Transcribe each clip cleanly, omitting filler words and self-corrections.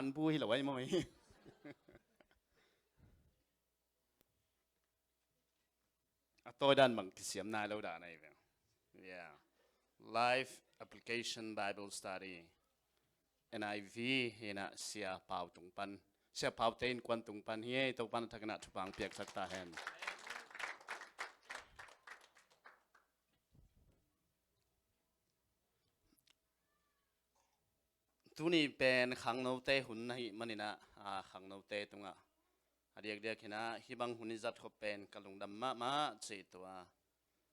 านผู้ให้เราไว้มั้ยตัวด้านบางที่เสียมนายเราด่าในแบบ yeah live application Bible study NIV เห็นนะเสียเผาตุงปันเสียเผาเต้นควันตุงปันเฮ้ยตุงปันทักษะทุบังเปียกสักตาเห็นตัวนี้เป็นขังโนเตหุ่นนะฮิมันนี่นะขังโนเตตรงอ่ะเรียกเห็นนะฮิบังหุ่นจัดเขาเป็นกะลุงดำมาเสียตัว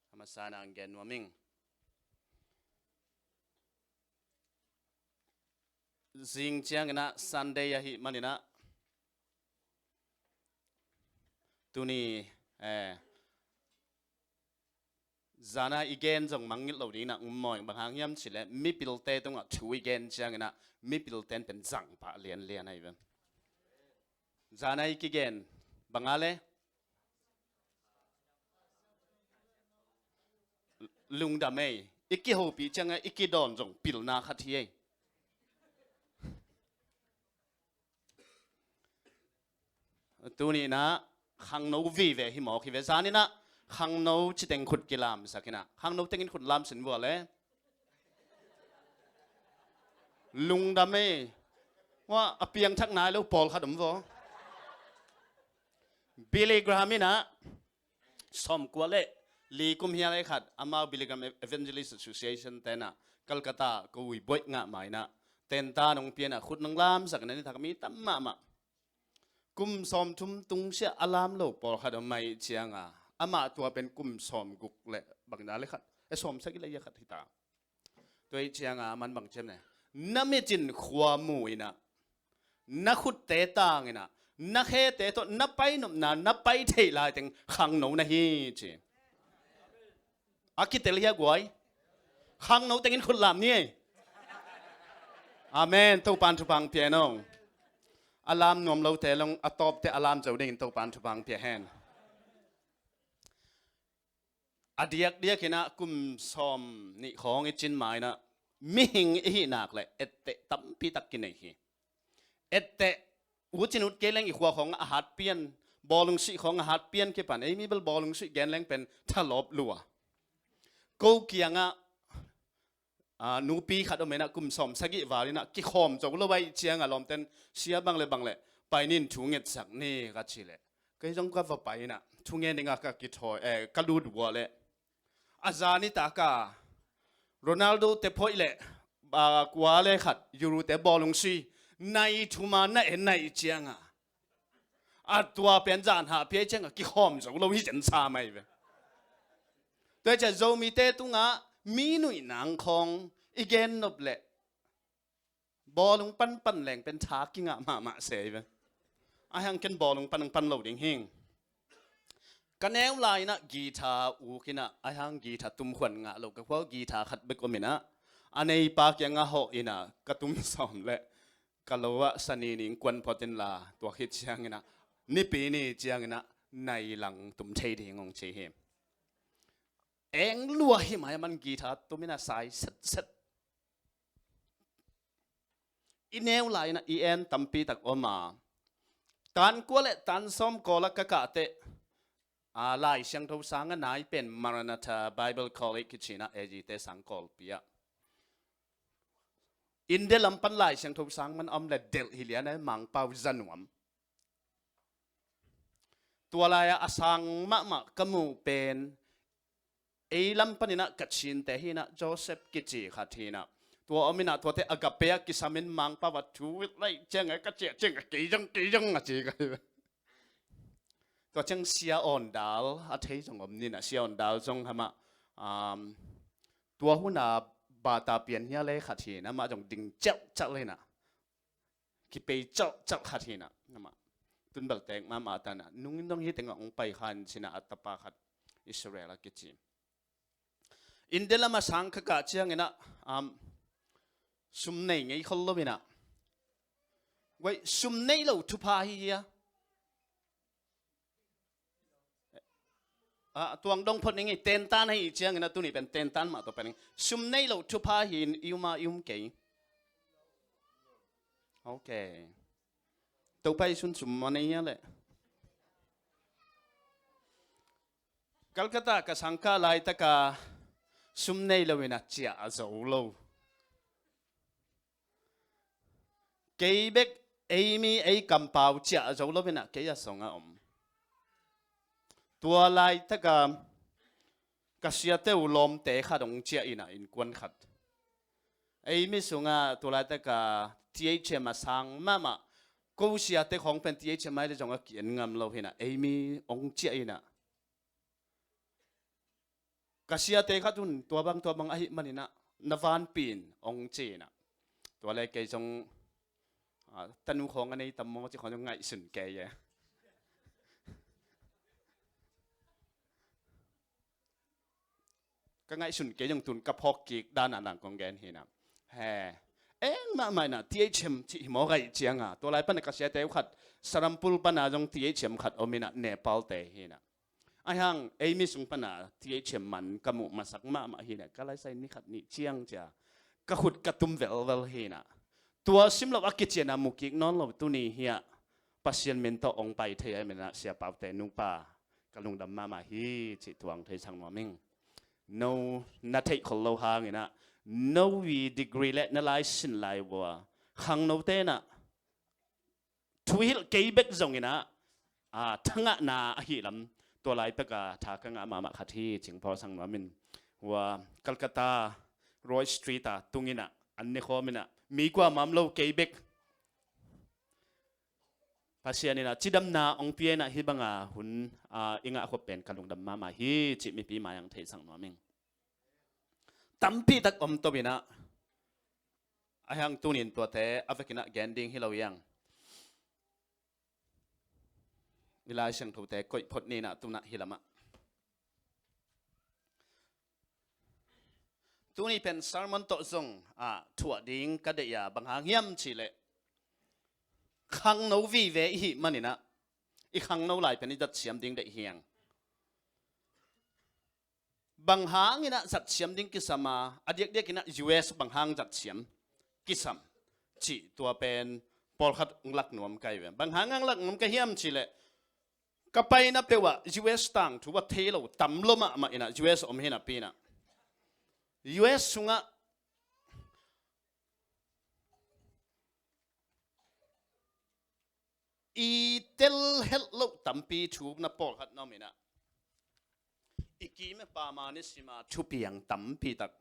ธรรมศาสตร์อังเกนวมิงจิงเชียงนะ Sunday ยาฮิมันนี่นะตัวนี้จานาอีเกนจงมังงิลเหล่านี้นะมอยบางครั้งย้ำสิเลยมีพิลเตตรงอ่ะช่วยเกนเชียงนะมีพิลเตนเป็นจังปะเลียนอะไรแบบจานาอีกเกนบางอะไรลุงดำเองอีกกี่หูปีจังไงอีกกี่ดอนจงพิลนาขัดเที่ยตัวนี้นะขังโนวีเวหิมอคิเวซานี่นะขังโนจิตเต็งขุดกิลามสักนะขังโนเต็งขุดลามสินบัวเลยลุงดำเองว่าเปียงทักนายแล้วปอลขัดมวัวบิลลี่กรามินะสมกว่าเลยลีกุมเฮียอะไรขัดอามาบิลลี่กราม Evangelist Association เตนะกัลกัตตากูวิบอยงะไม่นะเต็นตาหนงเปียนะขุดนังลามสักนั้นทักมีตั้มมากุมสอมทุมตุงเสียอารามโลกปอลขัดไม่เชียงอามาตัวเป็นกุมสอมกุกเละบางนาเลยขัดไอสอมสักกี่เลยขัดที่ตาตัวเชียงมันบางเช่นเนี่ยน้ำไม่จินขวามุยนะนักขุดเตะต่างนะนักเฮเตะตัวนับไปนบนานับไปเทลายถึงขังหนูนะฮีจีอากิเตลียกวยขังหนูแต่กินคนลำนี่อาเมนตัวปันทุบังเพียนองอารามนวมเราแต่ลงอตอบแต่อารามจะได้ยินตัวปันทุบังเพียแฮนอดียกเห็นนะกุมซอมนี่ของไอจินหมายนะมิหิงอีนักเลยเอเตตัมปีตักกินไอฮีเอเตอุจินุดเกลงอีกหัวของอาหารเปียนบอลลุงสีของอาหารเปียนเก็บปันไอมีบอลลุงสีเกลงเป็นทะลบลัวกูเกียงนูปีขัดเอาไหมนะกุมสอมสกิวารีนะกิขอมจงละไว้เชียงลอมเต้นเสียบังเลยไปนินทุ่งเงินสักนี่ก็ชิเลยก็ยังก็ว่าไปนะทุ่งเงินนี่ก็กิถอยก็ดูดัวเลยอาจารย์นี่ตากาโรนัลโดเตะพอยเลยกว่าเลยขัดยูรูเตะบอลลงซีในทุ่มาในในเชียงตัวเป็นจานหาเพียเชียงกิขอมจงละวิจันซาไม่เว้แต่จะโจมีเตะตุงมีหนุ่ยหนังของอีเกนนบเละบอลลงปันแหลงเป็นชากิงมาเสียไปไอ้หังเกนบอลลงปันเหล่าดิ่งหิงกันแนวลายนะกีตาร์อูกินะไอ้หังกีตาร์ตุ้มขวัญเราก็ว่ากีตาร์ขัดเบกมินะอันนี้ปากยังหอกอินะกระตุ้มสอมเละกะโลวะสนีนิงกวนพอเต็นลาตัวคิดเชียงนะนี่ปีนี้เชียงนะในหลังตุ้มเทดีงงเชียมเอ็งลัวหิมายมันกีตาร์ตัวมินาสายเสร็จอีเนวไลน์นะอีเอ็นตัมปีตักออกมาตันกัวเละตันซ้อมกอลักกะเตไลน์เสียงทูสังกันนายเป็นมารานาธาไบเบิลคอลเลจคิดนะเอจิเตสังกอลปีอะอินเดลัมปันไลน์เสียงทูสังมันอมเละเดลฮิเลียนะมังเปาจันวมตัวลายอาสังมะกมูเป็นไอ้ลำปันนะกัดชินแต่ฮินะโจเซฟกิจิขัดฮินะตัวอมินะตัวเตอากาเปียกิสามินมังปาวัตถุไล่เจงไอ้กัดเจงกี่จังอะจีกันตัวจังเสียอ่อนดาวอาทิตย์จงอมนี่นะเสียอ่อนดาวจงทำตัวหุ่นบาตาเปลี่ยนเฮียเลยขัดฮินะมาจงดิ่งเจ้าเลยนะคิดไปเจ้าขัดฮินะนะมาตุนเบิกแต่งมาตานะนุ่งต้องฮิตแต่งองไปขันชินะอัตตปาขัดอิสราเอลกิจิอินเดลมาสังขกะเชียงนะสุมเนยไงเขาลบินะไว้สุมเนยเราทุพาฮียตัวงดงพอนี่ไงเต้นตันให้เชียงนะตัวนี้เป็นเต้นตันมาตัวเป็นสุมเนยเราทุพาฮีอิวมาอิวมเกย ok tàu bay xuân sum mà này lệ Calcutta ka sangka lai ta ka sum nei lo na chia zo lo cây bếc Amy ấy cầm bao chia zo lo na cây song a tua lai ta ka sia te u lom te kha dong chia ina in quan khat Amy sunga tua lai ta ka THM mà sang mama câu sia te khong pen THM mai de jong a kian ngam lo hina Amy ong chia ina Kasia te khatun tua bang ahi manina navan pin ong chena tua le ke jong tanu khong anei tammo chi khong ngai sun ke ye ka ngai sun ke jong tun ka phok ki dan anang kong gen hina he eng ma mai na THM chi mo gai chianga tua lai pan ka sia te khat sarampul pana jong THM khat omina Nepal te hina ayang Amy sung pana THM man kamu masak ma hina kalai sai ni khat ni chiang cha ka khut ka tum vel hina tua sim lo akichena mukik non lo tu ni hia pasien men to ong pai thei mena sia pau te nu pa kalung dam ma hi chi tuang thei sang no ming no na thei khol lo hang ina no we degree let na lai sin lai wa khang no te na thuil ke bek zong ina thanga na hi lamตัวไล่ตะกาทากังอามาขัดที่จิงพอสังมามินว่าคัลคัตตารอยสตรีตาตุงินะอันนี้ข้อมินะมีกว่ามัมโลเกย์เบกภาษานี่นะจิดำนาองเปียนะฮิบังอาหุ่นอิงะขบเป็นกะลุงดำมาฮิจิมีปีมายังเทสังมามิงตั้มปีตักอมตัวบินะอายังตุนินตัวเตะอเวกินะแกนดิ้งฮิเรายังเวลาเสียงถูกแต่ก็พดนี่นะตุนักฮิลามะตัวนี้เป็นสารมันโตซงถั่วดิ้งกระเดียบางหางเยี่ยมชีเลขังโนวีเวหิมันนี่นะอีขังโนไหลเป็นนิจัดเสียมดิ้งได้เฮียงบางหางนี่นะจัดเสียมดิ้งกิสมาอดีตเด็กนี่นะ US บางหางจัดเสียมกิสมชีตัวเป็นปอลขัดงลักหนวมไกลเวบางหางงลักหนวมไกเยี่ยมชีเลก็ไปนับเปว่า US ต่างถือว่าเทโลต่ำลงมาอินะ US อมเห็นปีนะ US สุงะอีเทลเฮลโลต่ำปีชูนับปอลขัดน้อมินะอีกีเมปามานิสิมาชูปียังต่ำปีตัก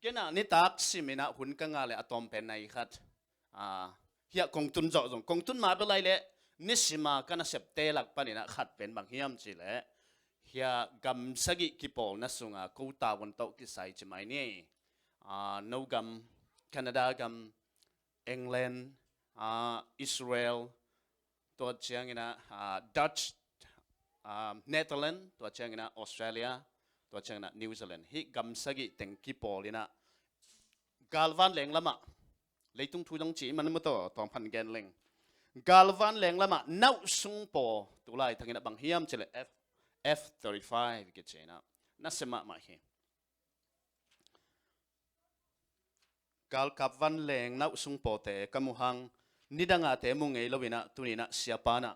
แกน่ะนี่ตักสิมินะหุ่นกังอะไรอะตอมเป็นในขัดเฮียกงตุนจ่อจงกงตุนมาเป็นไรเลยนิสิมากันนะเสพเตลักปานินะขัดเป็นบางเฮียมจีเล่เฮียกำสกิกิปอลนัสุงะกูตาวันโตกิไซจิไม่เนี่ยนูกำแคนาดากำอังกฤษอิสราเอลตัวเชียงนะดัตช์เนเธอร์แลนด์ตัวเชียงนะออสเตรเลียตัวเชียงนะนิวซีแลนด์ฮิกำสกิเต็งกิปอลนะกาลวันแหลงละมะเลยตุ้งทุยต้องจีมันไม่ต่อตองพันแกนแหลงกาลวันแหลงละมะน่าสุงปอตัวไรทั้งนั้นบางเฮียมเจเลF-35 กิจนะนั่นสมัครมาเฮกาลกับวันแหลงน่าสุงปอเตะกมุหังนิดังอาเตมุงเอลวินะตุนีนะเสียปานะ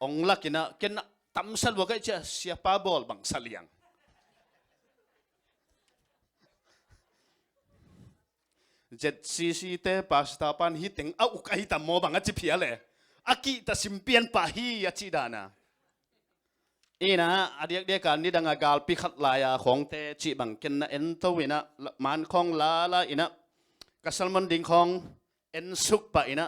องลักนะเกินตั้มสัลวะก็จะเสียปาบอลบางสัลยังเจ็ดซีซีเตปาสตาปันฮิติงเอาอุกฮิตามโมบังอาจิพิอาเลอากิตาสิมเปียนปาฮีอาจิดานะนะอดีตเดียกันนี่ดังกาลพิขัดลายของเตจิบังเกินนะเอ็นตัววินะมันของลาอินะกัสลมันดิ่งของเอ็นสุกปะอินะ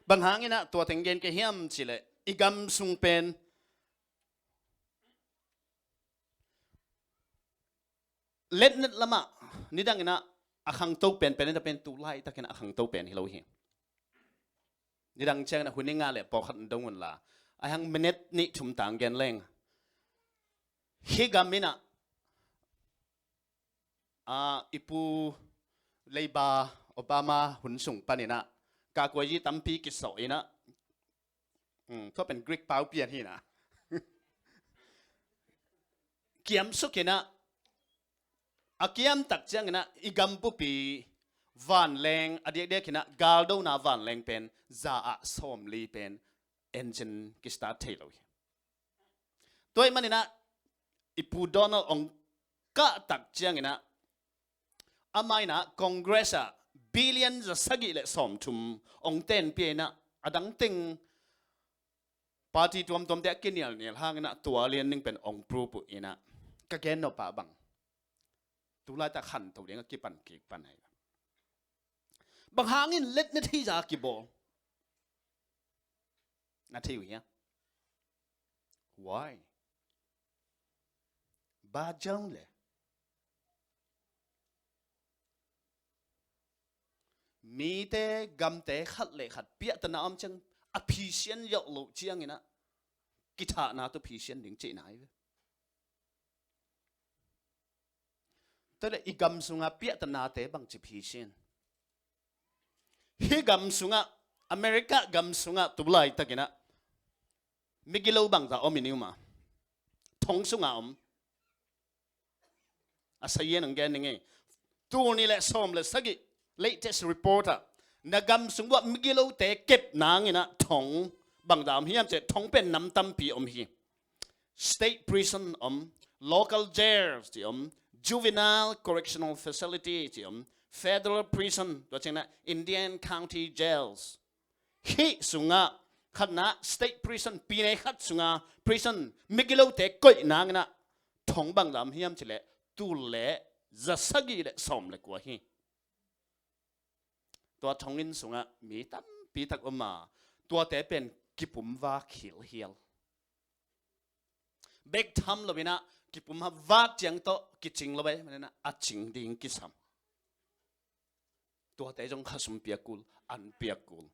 บางหางอินะตัวถึงเย็นก็เฮียมสิเลยอีกำสุงเป็นเล็ดนิดละมะนี่ดังนะอาคังโตเป็นนี่จะเป็นตุไลตะเกนอาคังโตเป็นที่เราเห็นนี่ดังเช่นนะคุณนี่งานเลยพอขันดงวันละไอ้หังเมเนตนี่ชุมต่างกันแรงฮิกามินะอิปูเลบาโอบามาหุ่นส่งปานินะกากวยยี่ตั้มปีกิสอยนะก็เป็นกรีกเปล่าเปลี่ยนที่นะเกี่ยมสุกินะ อากิมตักเจียงนะอีกัมปุปีวันแรงอดีตเด็กนะกาลดูนาวันแรงเป็นจะอาสมลีเป็นเอนจินกิสตาร์ทเทลอยตัวมันนี่นะอีปูดอนองก็ตักเจียงนะอาไม่นะคอนเกรสบิลเลียนจะสักกี่เลสอมทุมองเต้นเปียนะอดังติงปาร์ตี้ตัวเด็กกินเนี่ยห่างนะตัวเรียนนึงเป็นองปรูปุยนะก็แกนนปะบังตุลาจะขันตัวเลี้ยงกี่ปันกี่ปันไหนบางหางินเล็ดนาทีจากกี่โบนาทีอยู่เนี้ย why บาจังเลยมีแต่กำแต่ขัดเลยขัดเปียตนาอมจังอภิเษนยกโลเจียงนะกิธานาตัวภิเษนถึงเจไหนแต่ละอีกำสุงาเปียตนาเตบังจิภิเษนฮีกำสุงาอเมริกากำสุงาตุลายตะกินะมิกิโลบังตาอมินิวมาทงสุงาอมอาศัยนังแกนึงไงตัวนี้แหละสมเลยสักกี่ latest report อะนักกำสุงว่ามิกิโลเตเก็บนางไงนะทงบังดามเฮียมเจทงเป็นน้ำตั้มปีอมฮี state prison local jails ที่juvenile correctional facility ที่ federal prison ตัวเช่นนะ Indian county jails ฮีสุงาขัดนะ state prison ปีในขัดสุงา prison มิกิโลเตก้อยนางนะทงบังดามเฮียมเจเละตูเละจะสักกี่เละสมเลยกว่าฮีตัวทงอินสุงะมีตั้มปีตักออกมาตัวแต่เป็นกิปุ่มว่าขิลเฮียลเบกทำเลยนะกิปุ่มว่าเจียงโตกิจิงเลยมันนะอาจิงดิ่งกิสัมตัวแต่จงข้าสมเปียกุลอันเปียกุล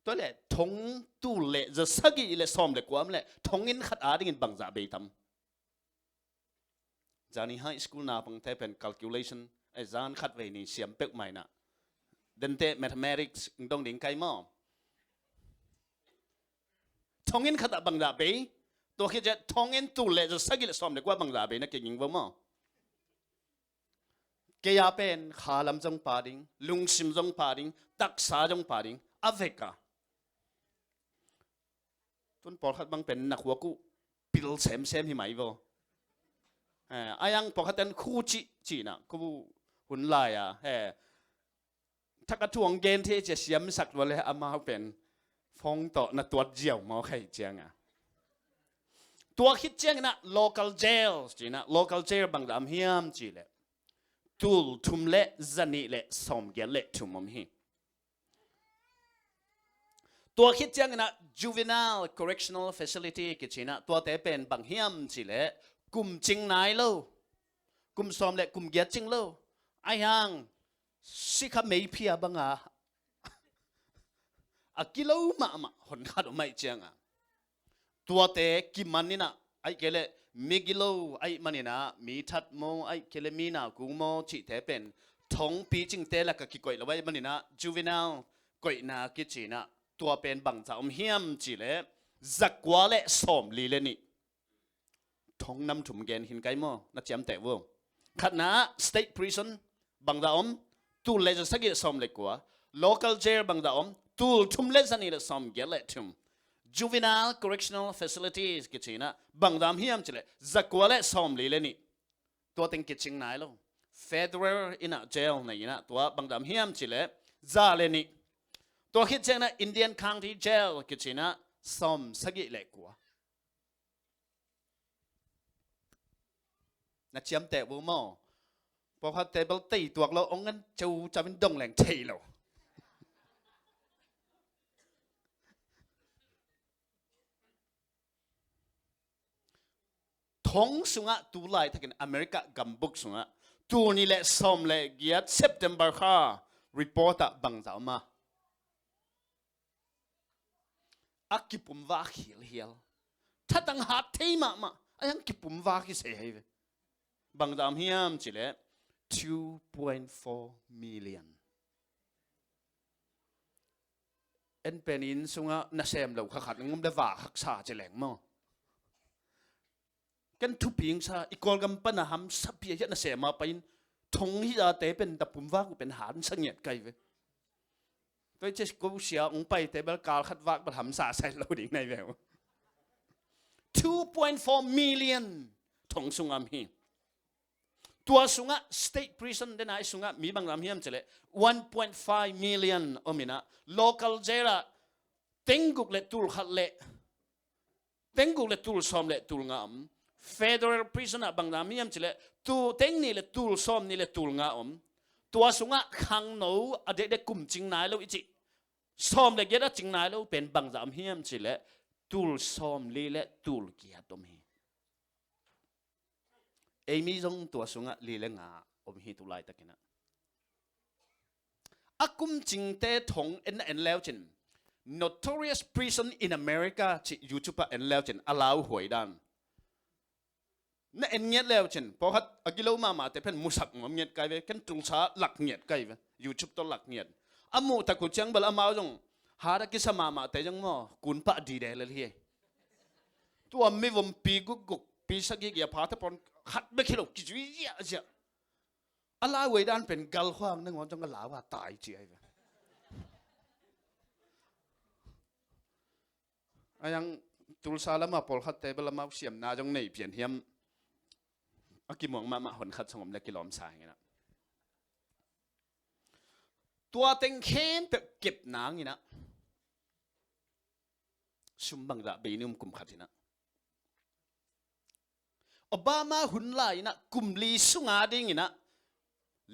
ตัวเละทงตูเละจะสักกี่เละสมเลยกว่ามันเละทงอินขัดอาดิ่งบังจ่าเบยทำจานี่ไฮสคูลนาบังแต่เป็น calculation ไอ้จานขัดไว้นี่เสียมเป็กใหม่นะเดนเต้ mathematics ต้องดิ่งไกลมั้งทงอินขัดบังจ่าเบยตัวคิดจะทงอินตูเละจะสักกี่เละสมเลยกว่าบังจ่าเบยนะเก่งยิ่งว่ามั้งเกียร์เป็นขาลำจงปาดิงลุงซิมจงปาดิงตักษาจงปาดิงอเวกาต้นปอดขัดบังเป็นนักหัวกูปิลเซมที่ไหมบ่อายังปกติคู่จีนะกูหุ่นลายถ้ากระทวงเกณฑ์ที่จะเสียมสักวันเลยอามาเป็นฟงต่อนะตัวเจียวมาใครเจียงตัวคิดเจียงนะ local jail จีนะ local jail บางดามเฮียมจีเลยตูลทุมเละจันนี่เละสมเกลเละทุมมฮีตัวคิดเจียงนะ juvenile correctional facility กิจนะตัวแต่เป็นบางเฮียมจีเลยกุมจิงนายโลกุมสอมเละกุมเกียจิงโลไอ้ยังสิข้าไม่เพียบังอากิโลมาหนขัดไม่เจียงตัวแต่กิมันนี่นะไอ้เกลมิกิโลไอ้มันนี่นะมีทัดโมไอ้เกลมีนากุงโมจิเทเป็นทงปีจิงเตละกับกิก่อยละไว้มันนี่นะจูวินาลก่อยนากิจีนะตัวเป็นบังจ่าเฮียมจีเละจักว่าเละสอมลีเลนี่ทงนำถุมเกนหินไกมอนัดจำแต่ว่าขัดนะ state prison บังดาอมตูเลจะสักกี่สมเล็กกว่า local jail บังดาอมตูทุมเลจะนี่ละสมเกลเลทุม juvenile correctional facilities กิจนะบังดามเฮียมจิเลจักว่าเลสมลีเลนี่ตัวติงกิจิงไหนล่ะ federal in a jail นี่นะตัวบังดามเฮียมจิเลซาเลนี่ตัวคิดเจงนะ Indian county jail กิจนะสมสักกี่เล็กกว่านัดจำแต่บุมอพอเขาเตเบิลตีตัวเราองงั้นจูจะเป็นดงแหล่งเทเราทงสุงะตูไลทักินอเมริกากัมบุกสุงะตูนี่แหละสมเลยเกียรติ September ค่ะรีพอร์ตบังจ่ามาอักกิปุ่มว่าเฮียลถ้าตั้งหาเทมาไอ้ยังกิปุ่มว่ากิเสียบางดามเฮียมจิเล2.4 million เอ็นเป็นอินสุงะน่าเซมเราขัดงุมได้ว่าขักษาจะแหลงมั้ง กันทุพิงซาอีกอลกัมปนาหัมสับเปียยันเสมาไปทงฮิอาเตเป็นตะปุ่มว่ากูเป็นหานสังเกตไกเวไปเจสกูเสียองไปแต่เบลกาลขัดวักมาทำสาใส่เราดิ่งในแวว2.4 million ทงสุงามฮีตัวสุงะ state prison เดนายสุงะมีบางรำเฮียมเจเล1.5 million อมินะ local jail เต็งกุกเลตุลขัดเลเต็งกุกเลตุลซ้อมเลตุลงาม federal prison บางรำเฮียมเจเลตัวเต็งนี่เลตุลซ้อมนี่เลตุลงามตัวสุงะขังหนูอเด็กกลุ่มจริงนายแล้วอิจิซ้อมเลเกียร์จริงนายแล้วเป็นบางรำเฮียมเจเลตุลซ้อมลีเลตุลเกียร์ตมฮีเอมีจงตัวสุงะลีเลงาอมฮีตุไลตะกินะอากุมจริงเตทงเอ็นแล้วจิน notorious prison in America ที่ยูทูบเอ็นแล้วจินอลาวหวยดันนั่นเอ็นเงียแล้วจินเพราะฮัดอากิโลมาแต่เป็นมุสักงอมเงียดไกเวกันตรงช้าหลักเงียดไกเวยูทูบตัวหลักเงียดอามูตะกุจังบลอามาจงหาตะกิสมาแต่ยังมอกุนปะดีเดลเลยเฮตัวไม่วมปีกุกปีสักกี่พาทปอนขัดไม่คิดหรอกกิจวิทยาเจ้าอะไรเวดานเป็นกัลขวางนึกว่าจงกะลาว่าตายเจียยังตุลซาลมาพอลขัดเตบลมาเสียมนาจงในเปลี่ยนเฮียมอากิมองมาหนขัดสงบเล็กกิลอมสายไงนะตัวเต็งเข้มเก็บนางนี่นะชุมบังระเบนุ่มกุมขัดนะอบามาหุ่นไล่นะกุมลีสุงอาดิ่งนะ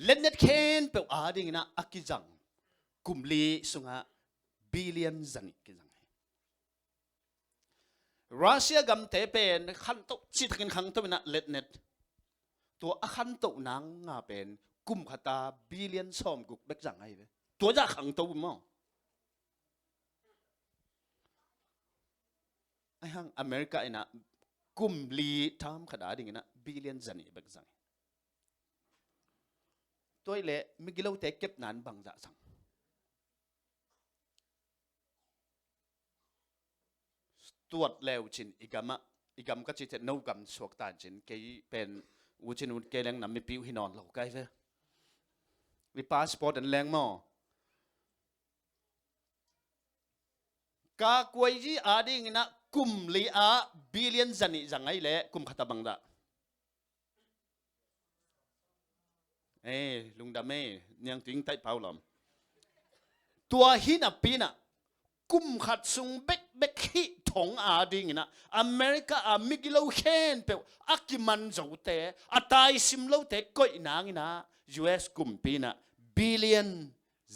เล่นเน็ตเคนเปอาดิ่งนะอากิจังกุมลีสุงอาบิลเลียนจันิกิจังรัสเซียกำเตเป็นขันโตจิตกันขังโตนะเล่นเน็ตตัวขันโตนางงาเป็นกุมขัตาบิลเลียนซ้อมกุกเบกจังไงเว้ตัวจะขังโตมั้งไอ้ฮังอเมริกาเองนะกุมลีทำขนาดนี้นะบิลเลียนจันิเบกจังตัวเล่ไม่กี่เราแต่เก็บนานบางจังตัวแล้วจินอีกามก็จิตโนกามสวกตานจินเกยเป็นอุจินุนเกยแรงนำไม่ปิ้วหินอนเหล่าไกลเว้ยวิพาสปอร์ตอันแรงมั้งกากวยจีอาดิ่งนะกุมลีอาบิลเลียนจันิจังไงเล่กุมขัตบังดาลุงดำยังถึงไต้เผาหลอมตัวหินปีน่ะกุมขัดซุงเบกฮิถงอาดิ่งนะอเมริกามิกิโลเคนเปอักิมันโจเตอตายซิมโลเตก้อยนางนะ US กุมปีน่ะบิลเลียน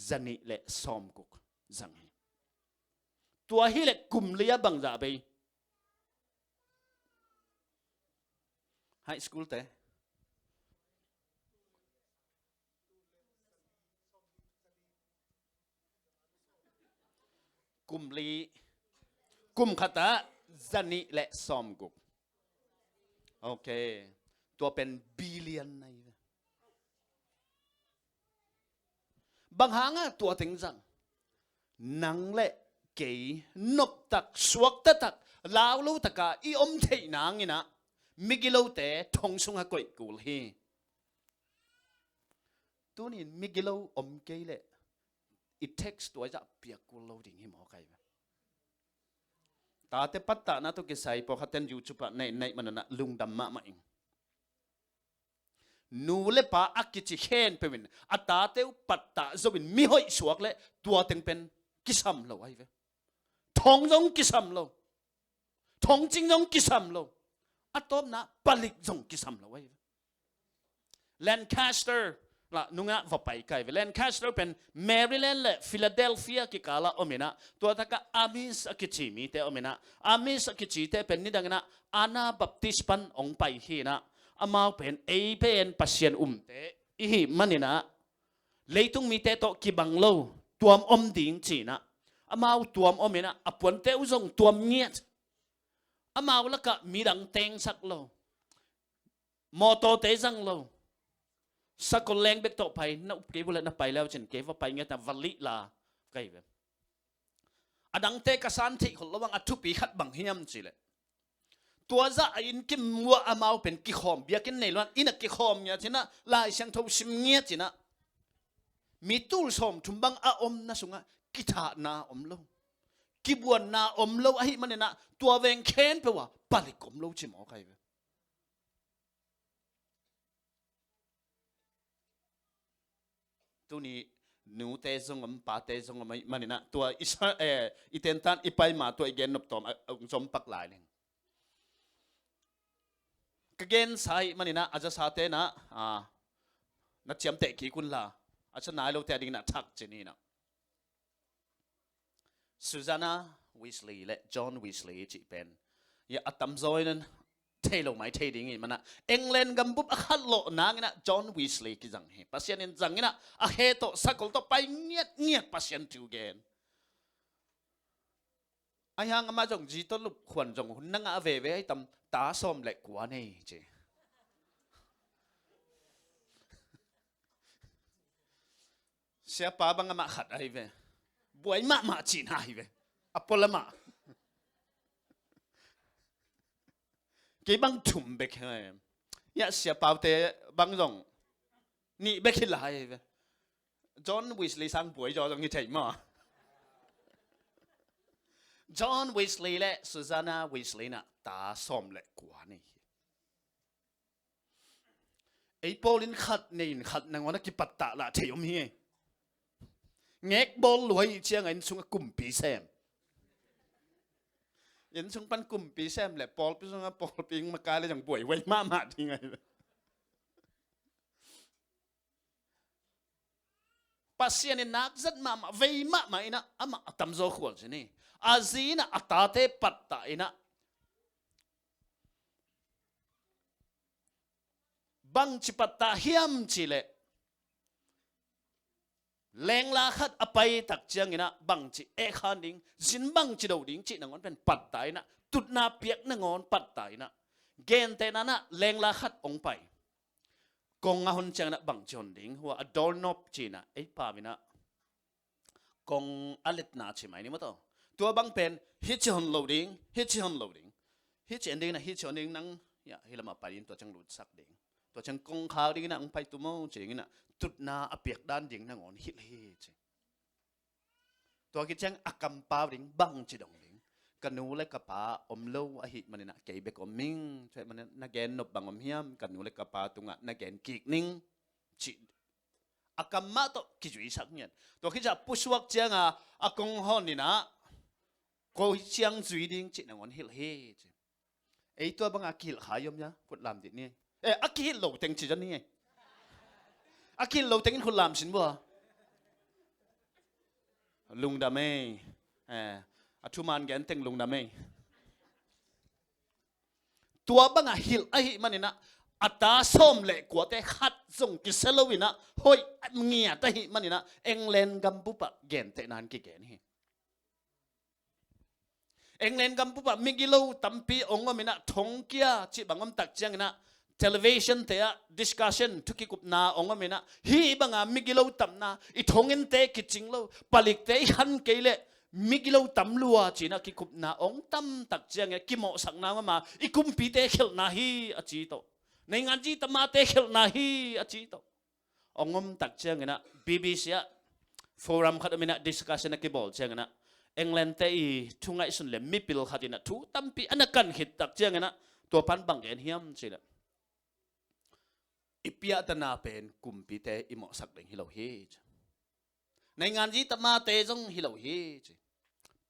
จันิเล่ซอมกุกจังตัวฮิเล็กกุมเลียบังดาไปไฮสคูลเตกุมลีกุมขัตาจันิและซอมกุกโอเคตัวเป็นบิลเลียนในบางหางตัวถึงจังนังเละเกยนบตักสวกตักลาวลูตกาอีอมเทนางนี่นะมิกิโลเตทงสุงหากอยกูลเฮตัวนี้มิกิโลอมเกยเละit takes ตัวจะเปียกกูโลดิ่งให้หมอไก่ตาเตปัตตานะตัวกิสัยพอขัดเต้นยูทูบในมันนะลุงดำมาเองนูเล่ปะอักกิจิเขนเป็นอัตตาเตวปัตตาจะเป็นมิหอยสวกเละตัวเต็งเป็นกิซัมโลไอ้เว้ทองจงกิซัมโลทองจริงจงกิซัมโลอัตตบนะปลิกจงกิซัมโลไอ้แลนคาสเตอร์ละนุงะว่าไปไกลแลนคาสเตอร์เป็นแมริแลนด์และฟิลาเดลฟิยากิกาลาอเมนะตัวทักกะอามิสกิจิมีเตอเมนะอามิสกิจิเตเป็นนิดังนะอานาบัพติสปันองไปฮีนะอามาเป็นเป็นปัสเซียนเตอีมันนี่นะเลยต้องมีเตโตกิบังโลตัวมดิ่งจีนะอามาตัวมเมนะอปวนเตอุจงตัวเงียดอามาแล้วก็มีดังเตงสักโลมอโตเตจังโลสักคนแรงเบกโตไปนับเก็บแล้วนับไปแล้วฉันเก็บว่าไปเงี้ยแต่วัลลิลาไกลแบบอดังเตกสันติคนระวังอัตุปีขัดบังเฮียมสิเลย ตัวจะอินกิมมัวอามาเป็นกิขอมเบียกินในล้วนอินักกิขอมเนี่ยจีน่ะลายเสียงทบชิมเงียจีน่ะมีตู้สมทุมบังอาอมนะสุงะกิถานาอมโลกิบวนนาอมโลไอ้มันเนี่ยนะตัวเวงเค้นไปว่าปาลิกอมโลจิมอใครเว้ยตัวนี้หนูเตะซงอมปาเตะซงอมมันเนี่ยนะตัวอิเตนตันอิไปมาตัวอีเกนนบตอมสมปักหลายเนี่ยกเกนใส่มันนี่นะอาจจะสาเตนะนัดเชียมเตะกี่กุนละอาจจะนายเราเตะดิ่งนะทักเจนี่นะซูซาน่าวิสลีย์และจอห์นวิสลีย์จีเป็นอย่าอัตมซอยนั้นเทลงไม่เทดิ่งอีมันนะเอ็งเลนกัมบุบอัลโลนางนะจอห์นวิสลีย์กิจังเฮปัสยันจังนะอะเฮโตสักคนต่อไปเงียบปัสยันจูเกนไอ้ยังมาจงจีตลุบขวัญจงหุ่นนั่งอาเวไอ้ตำตาส้มเล็กกว่านี่เจเสียป้าบังมาขัดไอ้เวบวยมาจีนไอ้เวอพอลมากี่บังทุ่มเบกเฮมยาเสียป้าเตบังจงนี่เบกฮิลไอ้เวจอห์นวิสลีย์สังบวยจอจงยี่ใจมาจอห์นวิสลีย์และซูซาน่าวิสลีย์น่ะตาส้มเล็กกว่านี่ไอ้โปลินขัดนี่ขัดนางวันกิปัตตะละเทียมเฮียเงกบอลลอยเชียงไอ้สุงกุมปีแซมยันสุงปันกุมปีแซมแหละปอลปีสุงปอลปีงมากายเลยจังป่วยไว้มาทีไงปัสยานินักจัดมาไว้มาอินะอามาตำโจขวดสินี่อาซีนะอัตตาเตปัตตาอินะบังจิปัตตาเฮียมจิเลแรงลาขัดอภัยตักเจียงอินะบังจิเอขานิงจินบังจิดาวดิงจินังอนเป็นปัตตาอินะตุดนาเปียกนังอนปัตตาอินะเกณฑ์แต่นั้นนะแรงลาขัดองไปกงอาหุนเจียงนะบังจอนดิงหัวอดอลนบจีนะไอ้ป่ามินะกงอลิตนาใช่ไหมนี่มั้งตัวบังเป็นฮิตชอนโหลดิ้งฮิตชอนโหลดิ้งฮิตชอนดิ้งนะฮิตชอนดิ้งนั่งอย่าฮิลมาปารินตัวจังหลุดสักดิ้งตัวจังกงขาวดิ้งนะองไปตัวมั่งเจียงนะตุดนาอเปียกด้านดิ้งนั่งอ่อนฮิตเฮจตัวกิจังอักกัมปาดิ้งบังจีดงดิ้งกันนูเล็กกับป้าอมโลอหิมันนะเก็บเบกอมิงใช่มันนักเกนนบบังอมเฮียมกันนูเล็กกับป้าตุงะนักเกนกิกนิ่งจิอากัมมาโตกิจุยสักเนี่ยตัวคิดจะผู้สวกเจียงอากงฮอนนี่นะก็เชียงจุยดิ้งจินังวันฮิลเฮจไอตัวบังอากิลขายยมยะคนลำดิเนี่ยอากิลโลเต็งจิจันนี่อากิลโลเต็งคนลำสินบัวลุงดาเมอทุมานแกนเต็งลงดาไม่ตัวบังฮิลไอมันนี่นะอัตราส้มเละกว่าแต่ขัดส่งกิเซลวินะเฮ้ยเงียแต่ฮิมันนี่นะเอ็งเลนกัมปุปะแกนแต่นานกี่แกนี่เอ็งเลนกัมปุปะมิกิโลตัมปีองว่ามินะทงเกียจิบังอัมตักเจียงนะเทเลวิชันเตะดิสคัชชันทุกิกุปนาองว่ามินะฮีบังมิกิโลตัมนาอีทงเงินเตะกิจิงโลปลิกเตะฮันเกลเลมิกิโลตัมลัวจีน่ะกิคุปนาองตัมตักเจียงกิโมสักนามาอีกุมปีเตะเขลนาฮีอจีโตในงานจีตมาเตะเขลนาฮีอจีโตองมตักเจียงนะบีบีซีอะโฟรัมขัดมินะดิสคัชชันกิบอลเจียงนะเอ็งแลนเตอีทุ่งไอสุนเลมิปิลขัดินะทุตัมปีอันนักันหิดตักเจียงนะตัวพันบังเอ็นเฮียมจีน่ะอีเปียตนาเป็นกุมปีเตอิโมสักเดงฮิโลฮีในงานจีตมาเตจงฮิโลฮี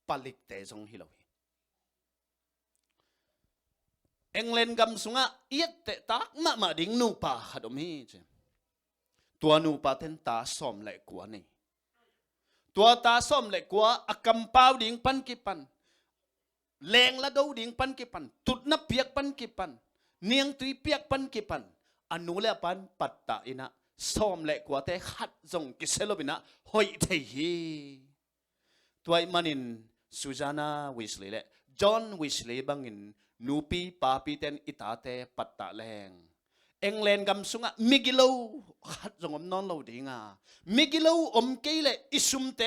ปลิกเตจงฮิโลฮีเอ็งเลนกำสุงะเอียดเตตักมาดิ่งนูปาขัดอมีตัวนูปาเทนตาส้มเล็กกว่านี่ตัวตาส้มเล็กกว่าอักกำเปาดิ่งปันกิปันแรงละดูดิ่งปันกิปันตุดนับเปียกปันกิปันเนียงตุยเปียกปันกิปันอนุเลปันปัตตาอินะส้มเล็กกว่าแต่ขัดจงกิเซลบินะหอยเทีตัวมันอินซูซาน่าวิสลีย์และจอห์นวิสลีย์บังอินนูปีปาปีเตนอิตาเตปัตตาแรงเอ็งเลนกำสุงะมิกิโลขัดจงอมนอนเราดีงามิกิโลอมเกลเลอิสุมเต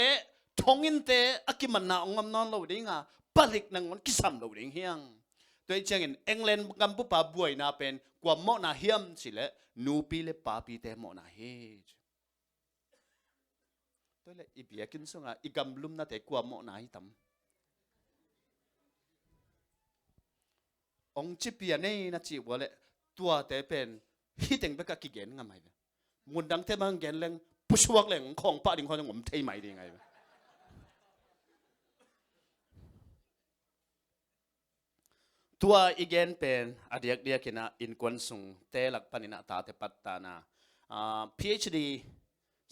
ทงอินเตอากิมันนาองอมนอนเราดีงาปลิกนังมันกิสัมเราดีเฮียง ตัวเช่นเอ็งเลนกัมพูปาบวยน่าเป็นกว่าหมอนาเฮียมสิเลนูปีเลปาปีเตหมอนาเฮตัวเลอีเบียกินส่งอ่ะอีกัมลุมน่าแต่กว่าหมอนาฮิตัมองจิเปียนี่นะจีว่าเลตัวแต่เป็นฮิตเองไปกับกิเกนงามไหมมุนดังเทมังเกนเลงผู้ชวกเลงของป้าดิ่งคนจะงมเทใหม่ได้ไงตัวอีเกนเป็นอดีตเดียกินะอินควนซุงเตลักปนินาตาเตปัตตานาPhD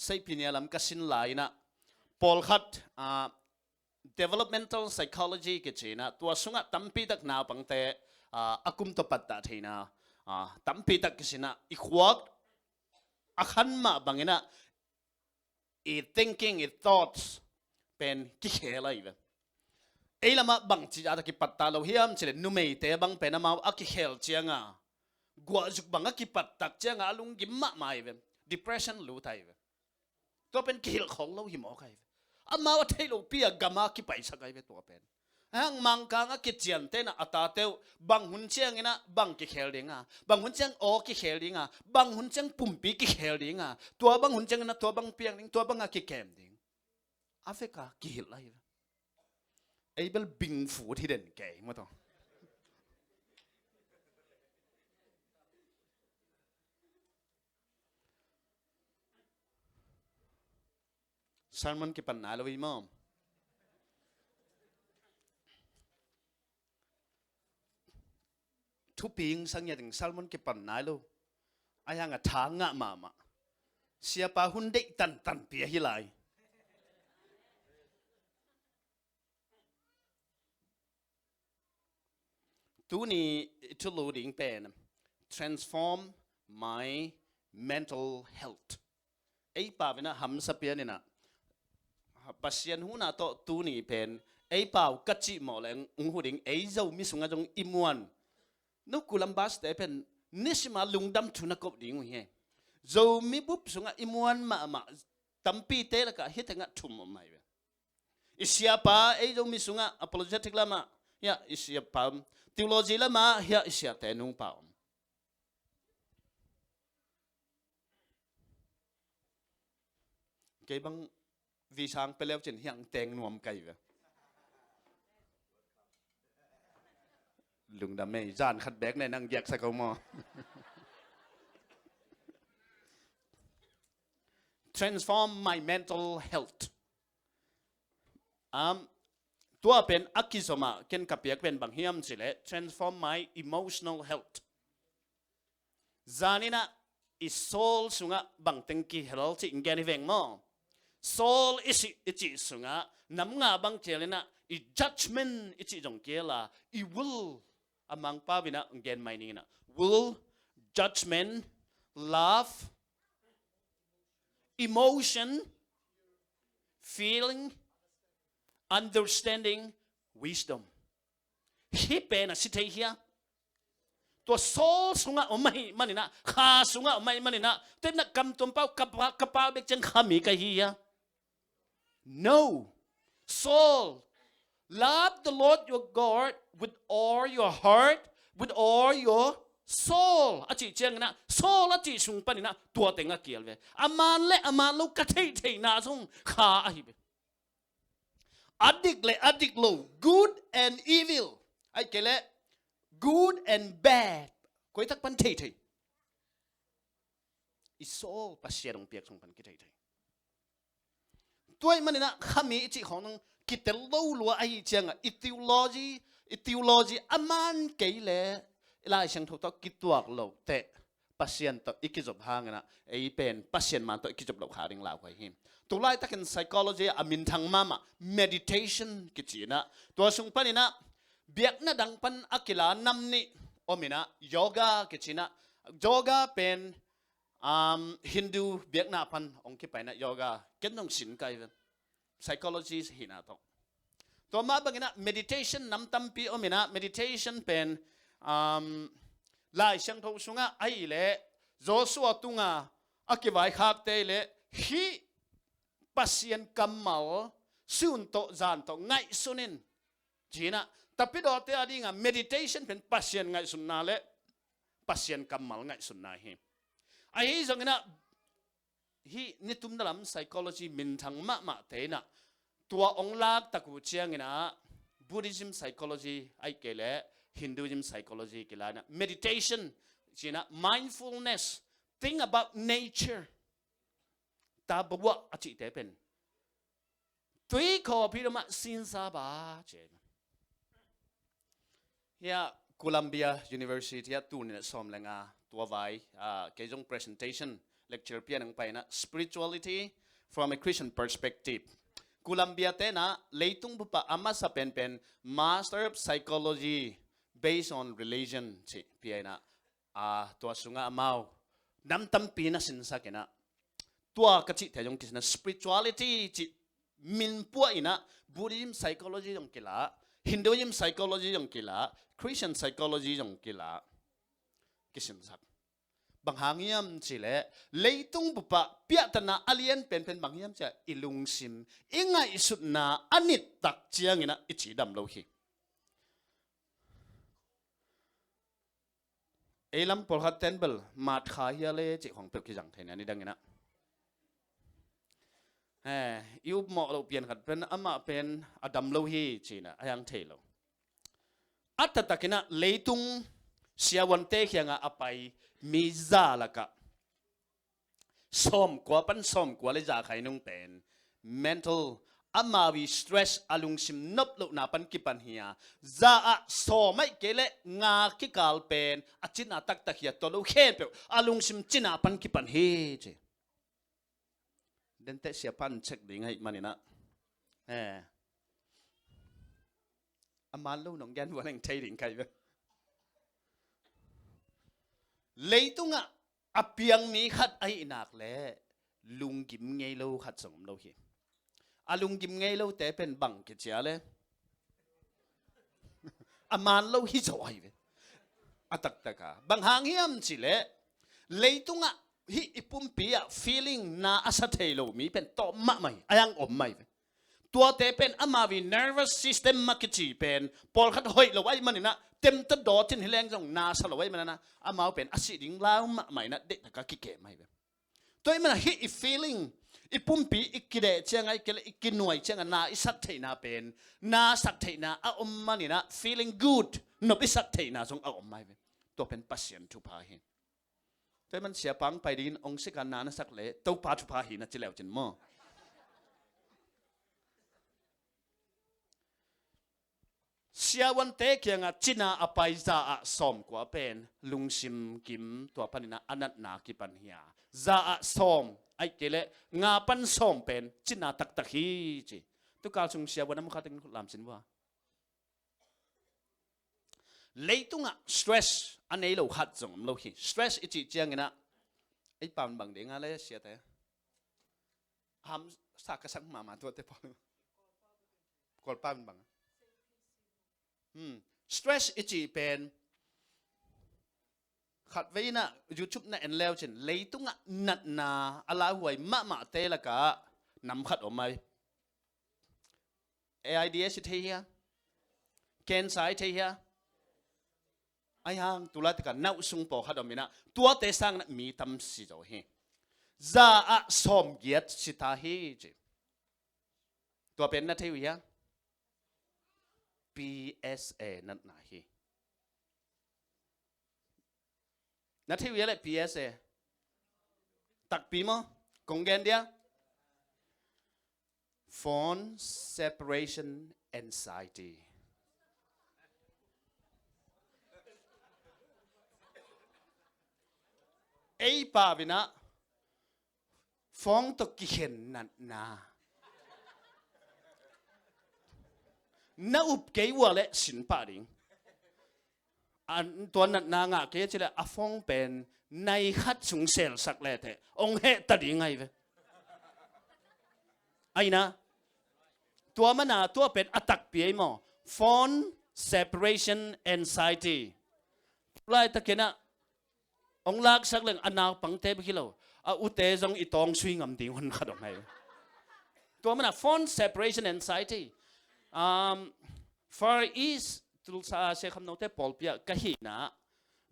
ใช้พิญญาลำกัสินไลนะพอลคัดdevelopmental psychology กิจนะตัวสุงะตั้มปีตักนาปังเตอากุมตปัตตาเทนะตั้มปีตักกิสินะอีขวกอาขันมาบังเนะอี thinking อี thoughts เป็นกิเคอะไรแบบไอ้ละมาบังจีอาตะกิปัตตาเราเฮียมเฉลนุ่มเตะบังเป็นมาอากิเคลเจียงกว่าจุกบังอากิปัตตักเจียงลุงกิมมะไม่แบบ depression รู้ไทยแบบตัวเป็นกิลของเราหิมอใครอามาว่าเทโลเปียกามากิไปสักไงเป็นตัวเป็นฮังมังกังอากิเจียนเตนะอัตตาเตวบังหุ่นเจียงนะบังกิเคลดิงบังหุ่นเจียงโอกิเคลดิงบังหุ่นเจียงปุ่มปีกิเคลดิงตัวบังหุ่นเจียงนะตัวบังเปียงดิงตัวบังอากิเคมดิงอาเฟกากิฮิลไรไอ้เบลบิงฟูที่เด่นแก่มาต่อสารมันกิปันนาลวิมอมทุกปีงสังเกตถึงสารมันกิปันนาลูไอ้ยังทางงะมาเสียปาหุ่นเด็กตันเปียฮิไลตัวนี้ทุลูดิ่งเป็น transform my mental health ไอ้ป่าเป็นนะหำสเปียนี่นะปัสยันหูน่าโตตัวนี้เป็นไอ้ป่าวกัจจิหมอแรงหูดิ่งไอ้เจ้ามีสุงจงอิมวันนุกุลัมบัสแต่เป็นนิสมาลุงดำทุนกบดิ่งเฮียเจ้ามีบุบสุงอิมวันมาตั้มปีเตละก็เฮ็ดงะทุ่มไม่เป็นอิสยาป่าไอ้เจ้ามีสุง apologetic ละมาya isya pam theology lama ya isya tenung pam ke bang vi sang pelew chen hyang teng nuam kai ve lung da me jan khat bek ne nang yak sa ko mo transform my mental healthตัวเป็นอักกิสมาเก็นกับเปียกเป็นบางเฮียมสิเล transform my emotional health จานี่นะอิโซลสุงะบางเต็งกีเฮลจิงแกนิเวงมอ soul อิจิสุงะน้ำงาบางเจเลนะอิ judgment อิจิจงเกล่าอิ will อามังป้าบินะงแกนไม่นี่นะ will judgment love emotion feeling understanding wisdom ฮิเปนะสิเทียตัวโซสุงะไม่มันนี่นะขาสุงะไม่มันนี่นะเต้นนักกำตุ่มเป้ากระเป๋าเบกจังขามีกันเฮีย no soul love the Lord your God with all your heart with all your soul อาจิเจงนะ soul อาจิสุงปะนี่นะตัวเต็งอะเกียลเวอามันเละอามันลูกกระเทยเทนาสุงขาอะฮิเบadik lo good and evil ไอ้เกล good and bad คุยทักปันเทยอิโซปัสเซียรงเปียกสงปันกิเทยตัวมันนี่นะข้ามีอิจิของน้องกิเตลโลลัวไอ้เจียงอ่ะ etiology อามันเกลลายเชิงถูกต้องกิตัวโลเตะปัสเซียนต่ออิกิจบหางนะไอ้เป็นปัสเซียนมันต่ออิกิจบโลขาดิ่งลาวไว้หิมตัวไล่ตะกัน psychology อามินทางมาmeditation กิจนะตัวสุงปันนี่นะเบียกนะดังปันอักิลานำนี่โอมินะ yoga กิจนะ yoga เป็นHindu เบียกนะปันองค์คิดไปนะ yoga เก็ตน้องสินไกล psychology หินะตัวมาบังนะ meditation นำตั้มปีโอมินะ meditation เป็นลายเชิงทูสุงะไอเล่โจสัวตุงะอักิไว้ขักเตเล่ฮีปัสยันกัมมาสุนโตจานโตไงสุนินจีน่ะ tapi do te adi nga meditation pen pasien ngai sunna le pasien kamal ngai sunna hi ai zong na hi nitum dalam psychology min thang ma te na tua ong lak taku chiang ina Buddhism psychology ai kele Hinduism psychology kela na meditation china mindfulness think about nature ta bawa achi te pen tui ko pirama sin sa ba che ya Columbia University ya tu ne som lenga tua vai ke jong presentation lecture pian ang pai na spirituality from a Christian perspective Columbia te na leitung bupa ama sa pen master of psychology based on religion chi pi na tua sunga amao nam tam pi na sin sa kena tua ka chi te jong kisna spirituality chi min pu ina Buddhism psychology jong kila Hinduism psychology jong kila Christian psychology jong kila kisin sak bang hangiam chile leitung bupa piatana alien pen bangiam cha ilung sim inga isut na anit tak chiang ina ichi dam lo hi elam polhat temple mat kha hi le chi khong pe ki jang thaina ni dang ina yu mo lo pian khat pen ama pen adam lo hi china ayang thelo atatakina leitung siawan te khianga apai miza laka som kwa le ja khai nung pen mental amawi stress alung sim nop lo na pan ki pan hiya za a so mai kele nga ki kal pen achina tak tak ya to lo khen pe alung sim china pan ki pan he che den te sia pan check ding hai manina amal lo nong gan walang thai ding kai be leitunga apiang mi khat ai inak le lungkim ngei lo khat song lo hi alungkim ngei lo te pen bang ke chia le aman lo hi chawai ve atak taka bang hang hiam chi le leitunga hi ipum pia feeling na asathei lo mi pen to ma mai ayang om mai ve tua te pen amawi nervous system makichi pen pol khat hoi lo ai manina tem ta do tin hileng jong na sa lo ai manana amau pen asi ding lau ma mai na de ka ki ke mai be toy mana hi I feeling ipumpi ikide chiangai kele ikinuai chianga na isak theina pen na sak theina a om manina feeling good no isak theina jong a om mai be to pen pasien thu pa hi toy man sia pang pai din ong sikan na na sak le to pa thu pa hi na chilew chin mo siawan te kianga china apai za a som kwa pen lungsim kim to panina anat na ki pan hia za a som ai kele nga pan som pen china tak tak hi chi tu kal sung siawan am khating lam sin wa leitunga stress anei lo khat jong lo hi stress ichi chiang ina ai pan bang de nga le sia te ham sa ka sang ma to te pol kol pan bang stress ichi pen khat veina YouTube na en leo chen leitunga nat na ala huai ma te la ka nam khat o mai AIDS the here ken sai the here ai hang tulat ka nau sung po khat omina tua te sang na mi tam si jo he za a som giat sita hi je tua pen na the ya PSA นั่นนะฮีนั่นที่วิเลย PSA ตักปีมั้งกงเกนเดีย Phone Separation Anxiety ไอ้ป่าวินะฟ้องตกกี่เห็นนั่นนะna up kei wa le sin pa ding an to na nga ke chile afong pen nai khat chung sel sak le the ong he ta ding ai ve ai na tua mana tua pen attack pi mo phone separation anxiety lai ta kena ong lak sak leng anak pang te bi kilo a u te jong I tong sui ngam ding hon kha dong hai tua mana phone separation anxiety Far East ตุลซาเซคำนองเตปอลเปียกะหินะ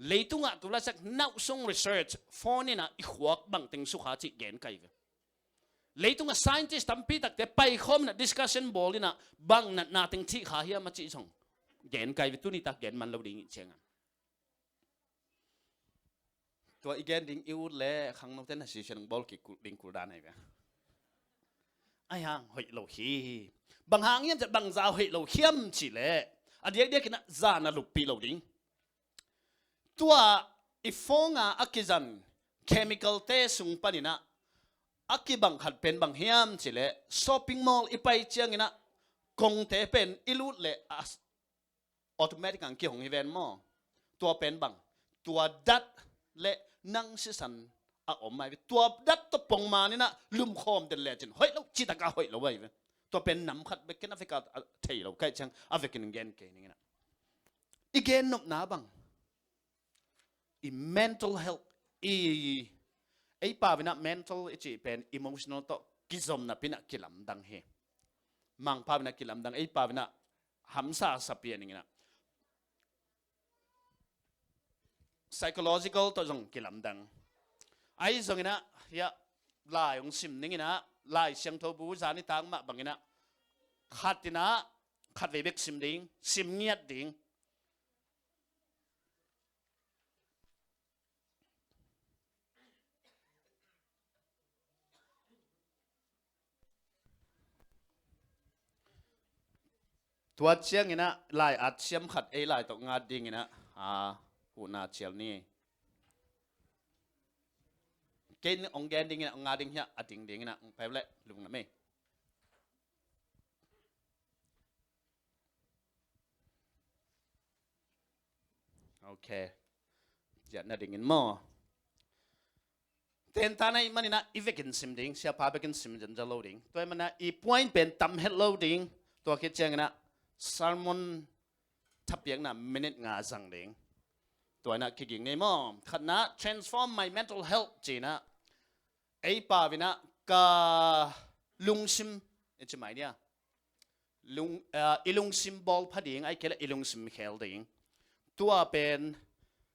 เลยตุงะตุลาสักนักส่ง research ฟอนี่นะอีขวกบังติงสุขาจิเกนไกเลยตุงะ scientist ตั้มปีตักแต่ไปคอมนะ discussion ball นี่นะบังนัดนาติงที่ขาเฮียมาจิส่งเกนไกตุนี่ตักเกนมันเราดิ้งเชียงตัวอีเกนดิ้งอิวเล่ขังนองเตนสิเชนบอลกิดิ้งกูดานไงไอ้ห่างหอยโลฮีบางห่างยังจะบางซาหอยโลเข้มสิเล่อันเดียกกินะซานะลูกปีโลดิ้งตัวอีฟงอากิจันเคมีคอลเตสุงปานินะอากิบังขัดเป็นบางเฮียมสิเล่ช้อปปิ้งมอลล์อีไปเชียงนะคงเทเป็นอิลุดเล่ออโตเมติกันเกี่ยวของอีเวนต์มอตัวเป็นบางตัวดัดเล่นั่งสิสันออกมาตัวดัดตัวปงมานี่นะลุ่มคอมเดินเล่จนเฮ้ยเราจิตกาเฮ้ยเราไว้ตัวเป็นน้ำขัดเบกินอฟริกาเที่ยวใกล้เชียงอฟริกันเกนเกนี่นะอีเกนนบหนาบังmental health ไอ้ป่าวินะ mental จีเป็น emotional ต่อกิจมนะพินะกิลำดังเฮมังป่าวินะกิลำดังไอ้ป่าวินะหัมซาสเปียนี่นะ psychological ต่อจงกิลำดังไอ้จงนะยะลายองซิมนี่นะลายเสียงทบูจานิตังมาบังนะขัดนะขัดเวเบกซิมดิ้งซิมเงียดดิ้งตัวเชียงนี่นะลายอัดเชียมขัดไอ้ลายตกงาดิ่งนี่นะหูนาเชียวนี่เกณฑ์องแกนดิ่งนี่นะงาดิ่งเฮียอัดดิ่งดิ่งนี่นะไปเลยลุงนะไม่โอเคจะน่าดิ่งมั้งเต็นตาในมันนี่นะอีเวกินซิมดิ่งเสียพาเวกินซิมจันจะโหลดดิ่งตัวมันนะอีพอยต์เป็นตั้มเฮดโหลดดิ่งตัวคิดเชียงนี่นะSalmon ทับยังนะ minute งาสังเด้งตัวน่ะคิดอย่างนี้มั้งขณะ transform my mental health จีนะไอ้ป่าวินะกาลุงซิมไอ้จะหมายเนี่ยลุงอีลุงซิมบอลพัดยังไอ้แค่อีลุงซิมเฮลดิ้งตัวเป็น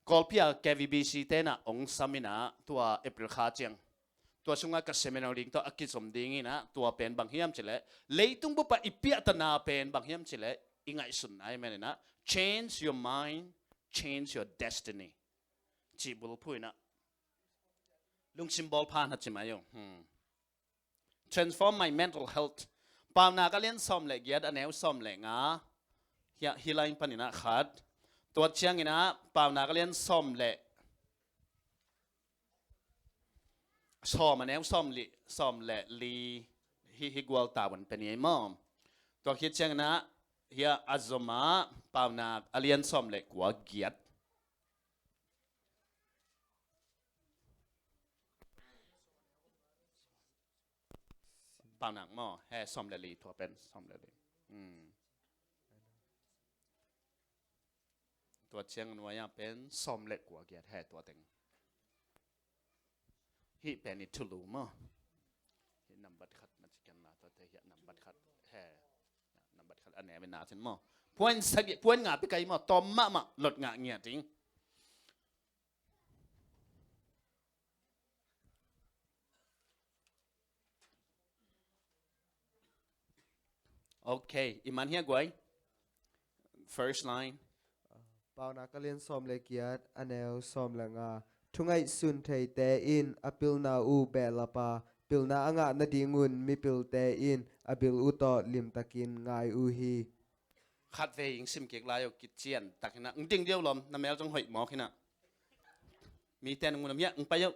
กอลพิอาแกวีบีซีเตนะองสามินะตัวเอพริลคาเจียงตัวช่วงกับเซมินาริงตัวอักิสมดิ้งนะตัวเป็นบางเฮียมเฉลยเลยตุ้งบุปผาอีเปียตนาเป็นบางเฮียมเฉลยอิงไงสุดไอ้แม่เนี่ยนะ change your mind change your destiny จีบุลพูดนะลุงซิมบอลพานะจิมาอยู่transform my mental health ปามนาก็เลี้ยนซ้อมเลยเกียดอันแนวซ้อมเลยงาเฮียฮิไลน์ปนินะขาดตัวเชียงนี่นะปามนาก็เลี้ยนซ้อมเลยซ้อมอันแนวซ้อมเลยลีฮิกวอลตาวันเป็นยังไงมั่งตัวคิดเชียงนะเฮียอาซมาปาวนาอเลียนซ้อมเล็กกว่าเกียรติปาวนักมั่งให้ซ้อมเลีตัวเป็นซ้อมเลีตัวเชียงนัวยังเป็นซ้อมเล็กกว่าเกียรติให้ตัวเต็งฮีเป็นนิทุลูมั่งฮีนำบัตรขัดมาจิกันนาตัวเทียนำบัตรขัดให้นำบัตรขัดอันไหนเป็นนาฉันมั่งพวนสักพวนงาไปไกลมั่งตอมมาหลดงาเงี้ยจริงโอเคอิมันเฮียกวย first line ปาวนักเรียนซ้อมเลกียดอันแนวซ้อมละงาทุงไอสุนเทยเตอินอปิลนาอูเบลปาปิลนาอ่างนาดิงุนมีปิลเตอินอปิลอุตอลิมตะกินงายอูฮีขัดเวยิงซิมเกียกลายกิจเจียนตักนะจริงเดียวลมน้ำแมวจังหอยหมอขึ้นนะมีแต่งูน้ำเยอะไปเยอะ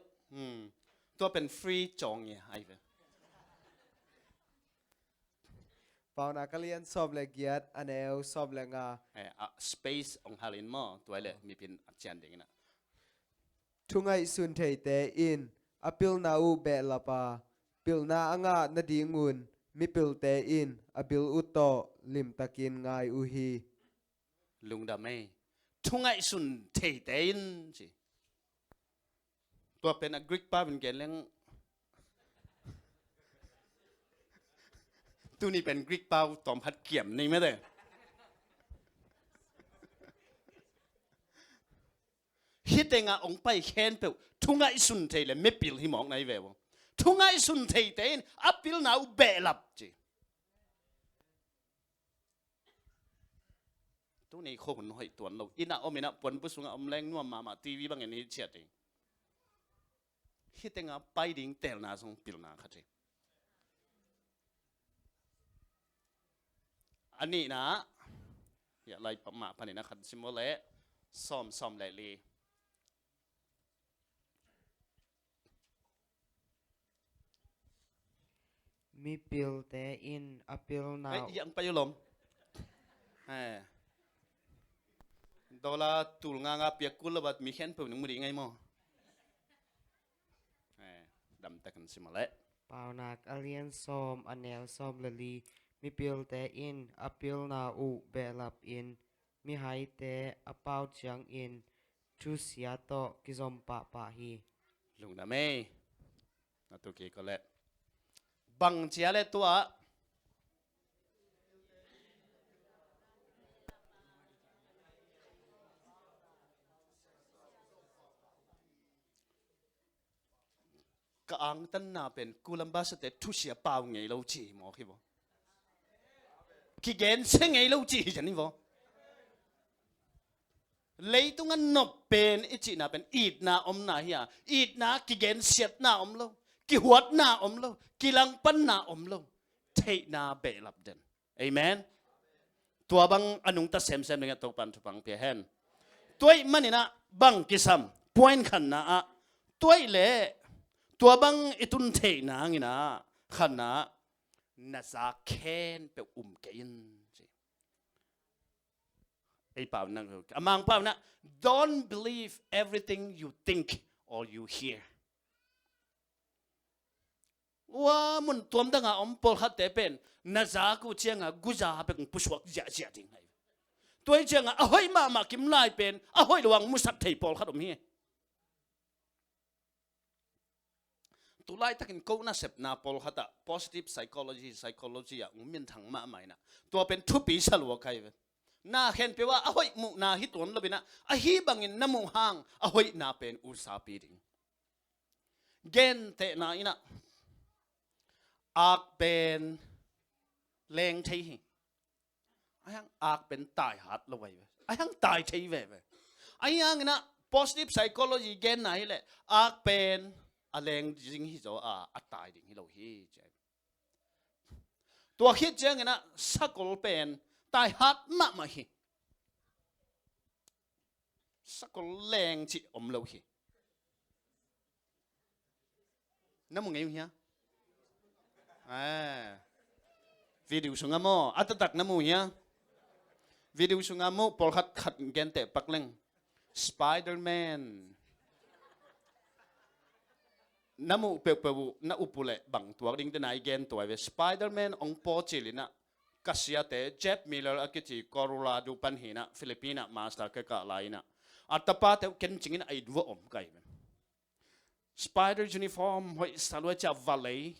ตัวเป็นฟรีจองเนี่ยไอ้เว้ยปาวนักเรียนซ้อมเลกียดอันแนวซ้อมละงาspace องฮารินมอตัวเลยมีเป็นอาจารย์เด็กนะทุงไอสุนเทยเตอินอปิลนาอูเบลปาปิลนาอ่างนาดิงุนมีปิลเตอินอปิลอุตอลิมตะกินงายอูฮีลุงดำไม่ทุงไอสุนเทเตอินสิตัวเป็นกรีกป้าเป็นเกณฑ์เรื่องตัวนี้เป็นกรีกป้าตอมพัดเกี่ยมนี่ไม่ได้ tenga ong pai khen pe thunga isun thei le me pil hi mong nai ve bo thunga isun thei ten apil na u be lap chi tu nei kho hun hoi tuan lo ina omina pon pu sunga om leng nuam ma tv bang ni chet ding hi tenga pai ding tel na song pil na kha thi ani na ya lai pa ma pani na khat simole som lai li mi pil te in apil na ai yang pa yolom dola tul nga pia kul bat mi khen pu ning muri ngai mo dam ta kan simole pau nak alien som anel som lali mi pil te in apil na u belap in mi hai te apau chang in thu sia to kizom pa hi lung na me na tu ki ko le bang chia le tua ka ang tan na pen kulamba sa te thu sia pau ngei lo chi mo khi bo ki gen se ngei lo chi jan ni bo lấy tung ăn nộp pen ít chị na pen ít na om na hiya ít na ki gen siat na om lo ki huat na om lo ki lang pan na om lo thei na be lap den amen tua bang anung ta sem dengan tok pan thupang pe hen tuai manina bang kisam point khan na a tuai le tua bang itun thei na ngina khan na na za ken pe kein ai pau nang amang pau na don't believe everything you think or you hear wa mun tuam danga om pol khat te pen na za ku chenga guza pe pushwak ja ding hai toy chenga ahoi ma kim lai pen ahoi lawang musat thei pol khat om hi tulai takin ko na sep na pol khata positive psychology ya min thang ma mai na to pen thu pi salwa kai na khen pe wa ahoi mu na hi ton lobina a hi bangin namu hang ahoi na pen u sa pi ding gen te na ina ak pen leng thei hi ayang ak pen tai hat lo wai ayang tai thei ve ayang na positive psychology gen na hi le ak pen a leng jing hi zo a tai ding hi lo hi che tua khit chang na sakol pen tai hat ma hi sakol leng chi om lo hi namu ngai hi video sunga mo atatak namu hi video sunga mo pol khat gen te pakleng Spider-Man namu pe na upule bang tuak ding tenai gen toy ve Spider-Man ong po chilina kasia te Jeff Miller akichi Colorado panhina Filipina master ka laina atapa te ken chingin ai duwa om kai Spider uniform hoi salwa cha valley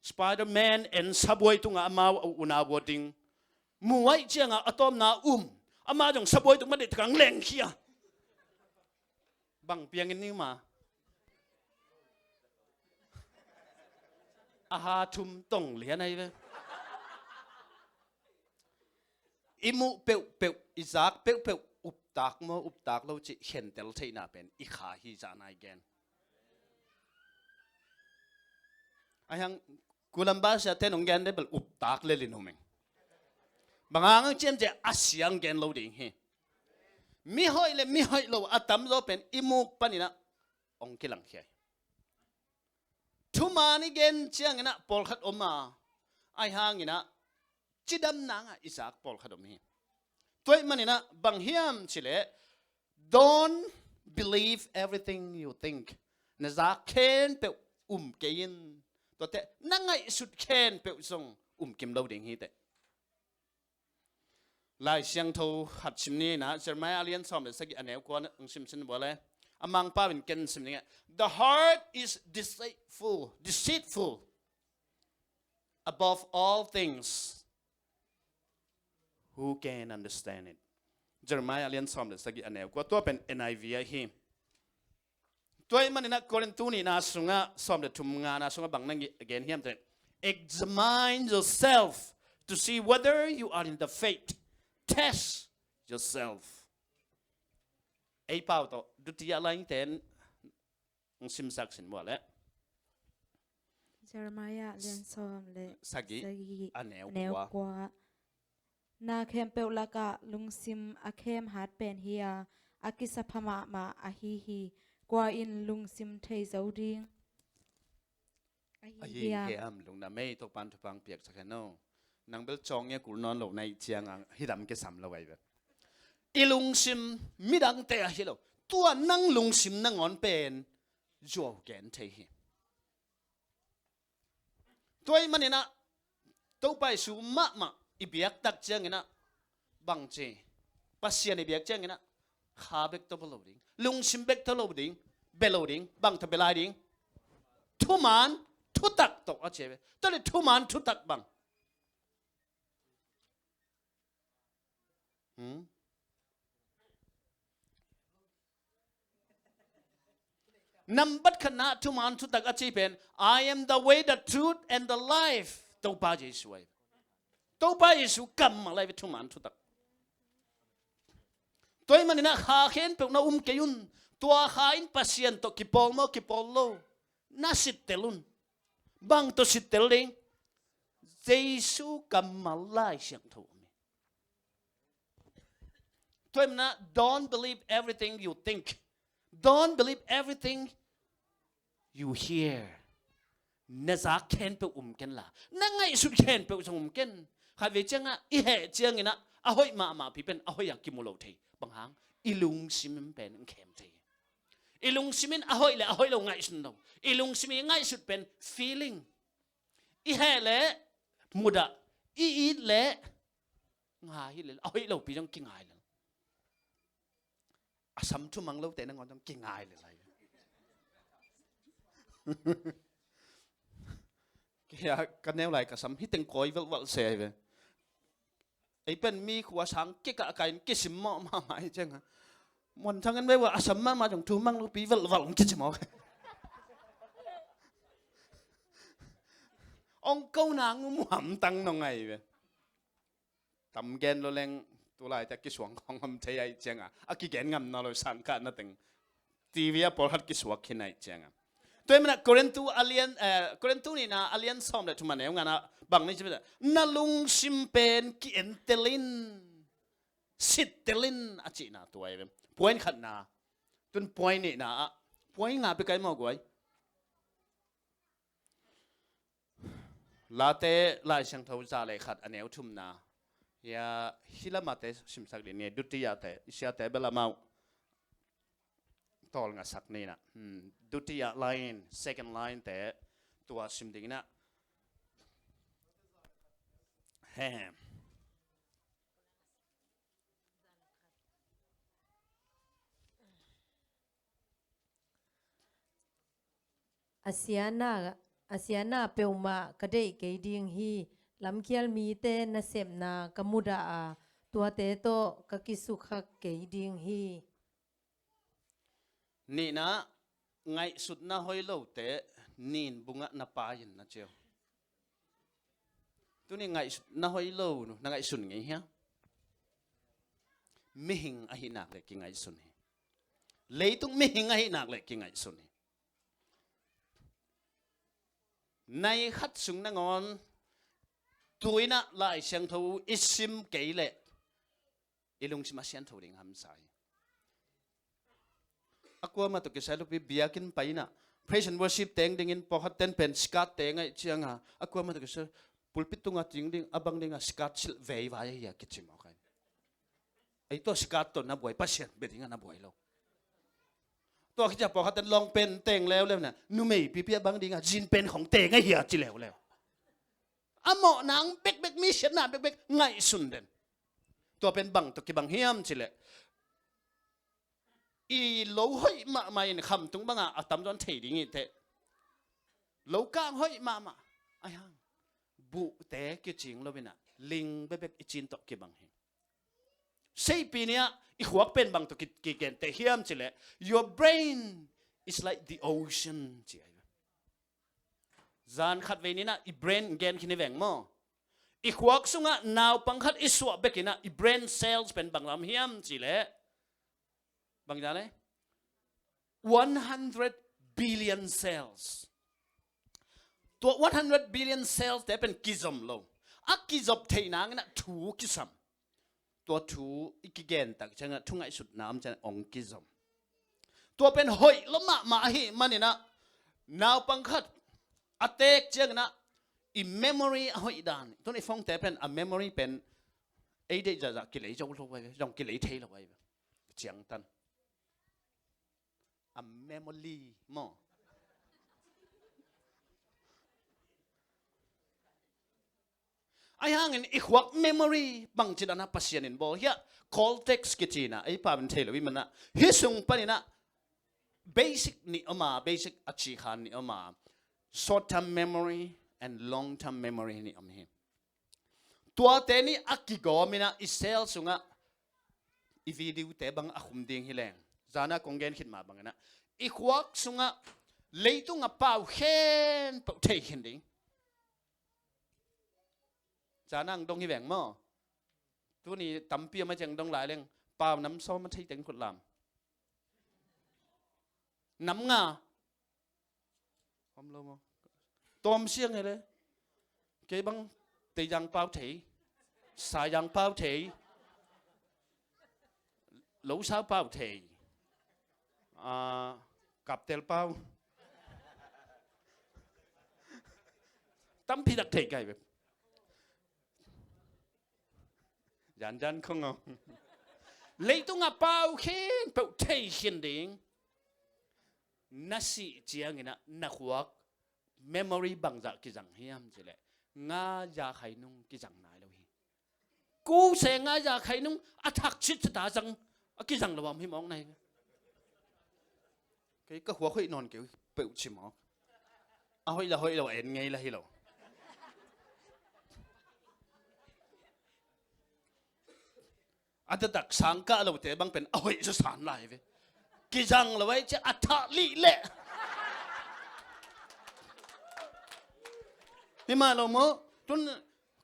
Spider-Man and subway tunga ama una wording muwai chenga atom na ama jong subway tung ma de kang leng khia bang piang ni ma aha thum tong lian ai ve imu pe izak pe uptak lo chi hen tel thei na pen I kha hi za nai gen ayang kulamba sa tenong gen de bel uptak le linomeng bangang chem je asyang gen lo ding he mi hoi lo atam lo pen imu panina ong kilang khai Tumani gen chiang ina pol khat oma ai hang ina chidam nanga isak pol khat om hi toy manina bang hiam chile don't believe everything you think na za ken pe kein to te nangai sut ken pe song kim lo ding hi te lai siang tho hat chimni na Jeremiah alien som le sagi anew ko ang sim bole amang pawin ken simninga the heart is deceitful above all things who can understand it Jeremiah alien som le sagi anew ko to pen NIV hi ตัวมันนี่นะกอรินตูนี่นะสุงะสอมเดทุมงานะสุงะบังนั่งเกณฑ์เฮียมเตะ examine yourself to see whether you are in the faith test yourself ไอ้เป้าต่อดุติยาไลน์เต็นซิมซักสินบ่แล้ว เจอร์มายาเรียนซอมเล สักกี่ อันแนว แนว กว่า กว่านาเข้มเปลละกะลุงซิมอาเข้มฮัดเป็นเฮียอากิสพมามาอาฮีกว่าอินลุงซิมเทยเจ้าดิงอา ไอ้ ฮีเฮีย เฮียมลุงน่ะไม่ตกปันทุปังเปียกสักแค่นอนางเบลจองเนี่ยกูนอนหลบในเจียงฮิดำเกสัมละไว้แบบอีลุงซิมมิดังเตะฮิโลตัวนั่งลุงซิมนั่งอ่อนเป็นโจแกนเทหิตัวมันเนี่ยนะตัวไปสู่มะอีเบียกตักเจียงเนี่ยนะบังเจปัสเซียนอีเบียกเจียงเนี่ยนะขาเบกตัวเบลดิ้งลุงซิมเบกตัวเบลดิ้งเบลดิ้งบังทเบลายดิ้งทุมันทุตักตกอาเจเบตอนนี้ทุมันทุตักบังนับบัดขณะทุมันทุตักอาชีเป็น I am the way the truth and the life ตัวป้าเยซูไอ้ตัวป้าเยซูกำอะไรไปทุมันทุตักตัวมันนี่นะขาเข็นเป็นน่าเกยุนตัวขาอินปัสเซียนตัวกิปอลโมกิปอลโลน่าสิเตลุนบางตัวสิเตลิงเยซูกำมาไล่เสียงถูกตัวมันนะ don't believe everything you think don't believe everything you hear น่าจะเข็นไปกันล่ะนั่งไงสุดเข็นไปกันใครเวจังอ่ะอีเหเจียงนี่นะอาหอยมาพี่เป็นอาหอยอยากกินโมโลเทบางครั้งอีลุงซิมเป็นเข็มเทอีลุงซิมินอาหอยเลยอาหอยเราง่ายสุดเราอีลุงซิมิง่ายสุดเป็น feeling อีเหเละมุดะอีเละง่ายเลยอาหอยเราพี่ต้องกินง่ายเลยอาสัมทุมังเราแต่นั่งก่อนต้องกินง่ายเลยแค่กันแนวไรกับสัมฮิตงคอยวัลเสียไปไอ้เป็นมีขวาสังเกะกะกันกิสิมมาหมายจังฮะมันทั้งนั้นไม่ว่าอาสัมมาจงทุ่มังลูกปีวัลกิสิมองเก้านางมุหำตังนองไงไปทำแกนเราแรงตัวลายแต่กิสวงของคำเทียจังอ่ะอากิแกนงำนอเราสังกัดนั่นตึงทีวีพอหัดกิสวงขึ้นไหนจังอ่ะตัวมันกอรินตูอาเลียนกอรินตูนี่นะอาเลียนซ้อมเลยทุกมันเนี่ยงานนะบางนี่ใช่ไหมนั่นลุงซิมเป็นกิเอนเตลินสิเตลินอาจีน่ะตัวไอ้เป็นพอยน์ขัดน่ะจนพอยน์นี่นะพอยน์งาไปไกลมากกว่าลาเต้ลายเชียงทาวจ่าเลยขัดอันเนี้ยทุ่มน่ะยาฮิลามาเตสิมสักเดียเนี่ยดุติยาเตอิสยาเตเบลามาตอลงาสักนี่นะดุติยาไลน์ second line เตตัวสิมดิ่งนะเฮ้อาเซียนาเปลมากระเดเกดิงฮีลำเคียลมีเตนเสมนากมุดาตัวเตโตกกิสุขเกดิงฮีนี่นะไงสุดน่าหอยโลเตนินบุงะน่าปายินนะเจ้าตัวนี้ไงสุดน่าหอยโลนูน่าไงสุดไงเฮียไม่หิงอหินักเลยกิไงสุดนี่เลยต้องไม่หิงอหินักเลยกิไงสุดนี่ในขัดสุงนังอนตัวน่ะลายเสียงทูอิสิมเกยเละอีลุงสิมาเสียงทูดิ่งหำสายaku ama to kisai lupi biakin paina praise and worship teng dingin pohat ten pen skat teng ai chianga aku ama to kisai pulpit tunga ting ding abang dinga skat sil vei vai ya kichimo kai ai to skat to na boy pasien bedinga na boy lo to khija pohat ten long pen teng lew lew na nu mei pi pi abang dinga jin pen khong teng ai ya chi lew lew amo nang bek bek mission na bek bek ngai sun den to pen bang to ki bang hiam chi leอีโลห้อยมาไม่เนี่ยคำตรงบ้างอ่ะตำจนเถียงงี้เตะโลกางห้อยมาไอ้ฮังบุเตะกี่จริงเราเป็นอ่ะลิงเบ๊กอีจินตกกี่บางเฮใช่ปีนี้อีหัวเป็นบางตัวกี่เกณฑ์แต่เฮียมจิเลย your brain it's like the ocean จีจานขัดเวนี่นะอีเบรนเกนคินแวงมออีขวักสุงะนาวปังคัดอีสวะเบกินะอีเบรนเซลส์เป็นบางลำเฮียมจีเล่บางอย่างเลย100 billion cells ตัว100 billion cells แต่เป็นกิซอมโลอักกิซอมเทนังนะถูกิซอมตัวถูอีกเกนตักจังทุ่งไอสุดน้ำจะองกิซอมตัวเป็นหอยละมาหิมันนี่นะนาวปังคัดอเตกจังนะอีเมมโมรีหอยดานตัวนี้ฟงแต่เป็นa memory เป็นไอเดียจะกิเลสจะลงไปจงกิเลสเทลงไปเจียงตันa memory มั้งไอ้ห่างเงินอีกวัก memory บางทีนะพัศยันบ่เฮีย context กิจนะไอ้ป่าเป็นเทลวิมันนะเฮียส่งไปนี่นะ basic นี่ออกมา basic อัจฉริยะนี่ออกมา short term memory and long term memory นี่ออกมาตัวเตนี่อักกิโกมินะอิเซลสุงะอีวิดีโอเตบังอัคุมดิ่งฮิแรงจานะคงเกนขิดมาบังนะอีกวักสุงะเลยตุงะเป่าเข็นเป่าเทขินดิ่งจานังตรงฮิแหวงมั้งตัวนี้ตั้มเปียมาจังตรงหลายเรื่องเป่าน้ำส้มมันใช้แต่งขุดลำน้ำงาพร้อมแล้วมั้งตัวมันเสียงไงเลยเก็บังตียังเป่าเถสายยังเป่าเถหลูสาวเป่าเถกับเตลเป่าตั้มพิทักษ์เถไงแบบยันคงเอาเลยต้องอ่ะเป่าเข็นเป่าเทเข็นดิ่งนั่นสิเจียงนะนักวัก memory บางจากกิจังเฮียมจีเลยงาอยากให้นุ่งกิจังนายแล้วฮีกูเสงาอยากให้นุ่งอัฐักชิดตาจังกิจังระวังให้มองในก็หัวค่อยนอนเกี่ยวเปิดชิมอเอาให้เราเอ็นไงล่ะให้เราอัตตักสังกะเราเตะบังเป็นเอาให้สุสานไหลไปกิจังเราไว้จะอัฐลิเละนี่มาเราโม่จน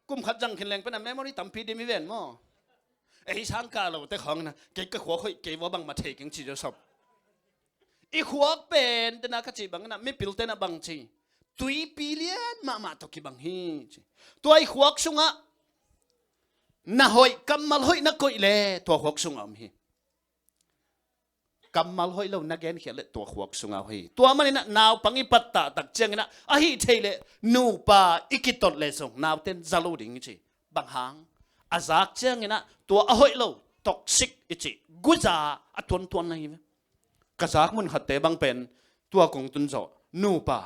กุมขัดจังขึ้นแรงเป็นอะไรไม่ได้ตั้มพีดีไม่เว้นมั้งไอ้สังกะเราแต่ของนะเกี่ยก็หัวค่อยเกี่ยวว่าบังมาเทกิงจีจะสอบอีหัวเป็นแต่นักจีบังนะไม่ปิลแต่นักบังจีตุยปีเลียนมาตกิบังฮีตัวไอ้หัวสุงะน่าหอยกำมัลหอยนักกุยเล่ตัวหัวสุงะมีกำมัลหอยเรานักเกนเขียนเลยตัวหัวสุงะหอยตัวมันนี่นะนาวปังอีปัตตาตักเจียงนะอ่ะฮีเทเลนูปาอีกิตตเลยส่งนาวเต้นซาลูดิ่งจีบางหางอาซักเจียงนะตัวหอยเราท็อกซิกอีจีกุจ่าอัตวนอะไรไหมกษัตริย์มันขัดเตะบังเป็นตัวกงตุนโจนูปา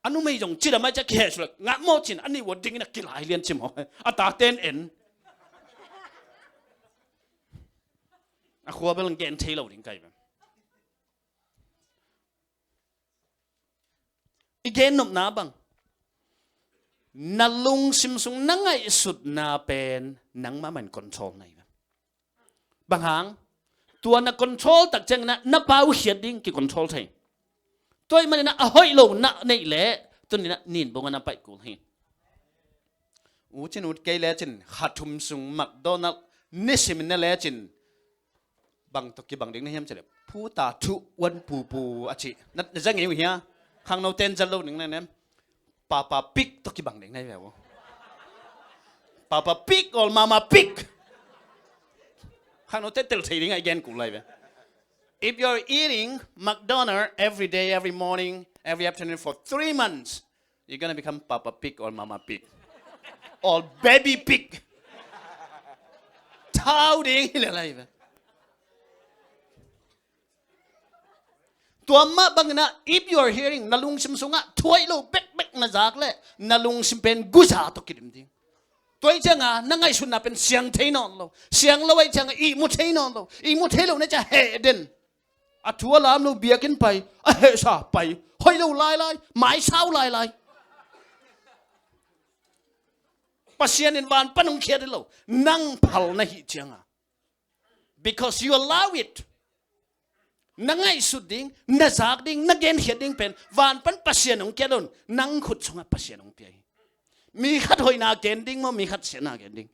อันนู้นไม่ยงจีดไม่จะแค่สุดงะโมจินอันนี้วัดดิ้งนักกีฬาเรียนชิมหอยอัตราเต้นเอ็นอะขวบเป็นเกนเทลดิ้งไกแบบอีเกนนบนาบังนัลุงซิมซุงนังไงสุดนาเป็นนังมาเหมือนคอนโทรลไงบางหางตัวนักคอนโทรลตักจังนะนับเป้าเขียนดิ้งกี่คอนโทรลใช่ตัวมันนะเอาให้ลงนะในแหละตัวนี้นะนินบงนับไปกูให้อูจินอูดเกลเลจินขัดทุมซุงมักโดนัลนิสิมินเลจินบางตกี้บางดิ้งนี่เฮียมจะเลยผู้ตาทุวันปูอาชีนั่นจะไงอยู่เฮียข้างโนเต้นจะรู้หนึ่งนั่นเนี่ยป้าปิกตกี้บางดิ้งได้แบบป้าปิกอลมาปิกข้างโนเต้นเตลทีดิ้งไอเกนกูเลยแบบIf you're eating McDonald's every day, every morning, every afternoon for 3 months, you're going to become Papa Pig or Mama Pig. Or Baby Pig. Touting. If you're hearing Nalung Simsunga, Toilo Bek Nazakle, Nalung Simpen Guza to Kidim. Toy Changa, Nangai Sunapen, Siang Tainon, Siang Laway Changa, E Mutainon, E Mutelo Nature Head. อัฐัวลามเราเบียกินไปเฮ้ยซาไปเฮ้ยเราไล่หมายเช้าไล่ปัสยานินวานปนุงเขียดเรานั่งพัลในหิเจียงอ่ะ because you allow it นังไงสุดดิ้งนักจากดิ้งนักเกณฑ์เหียดดิ้งเป็นวันเป็นปัสเซียนองแกลอนนังขุดชงปัสเซียนองเปียมีขัดหอยนาเกณฑ์ดิ้งมั้งมีขัดเสียนาเกณฑ์ดิ้ง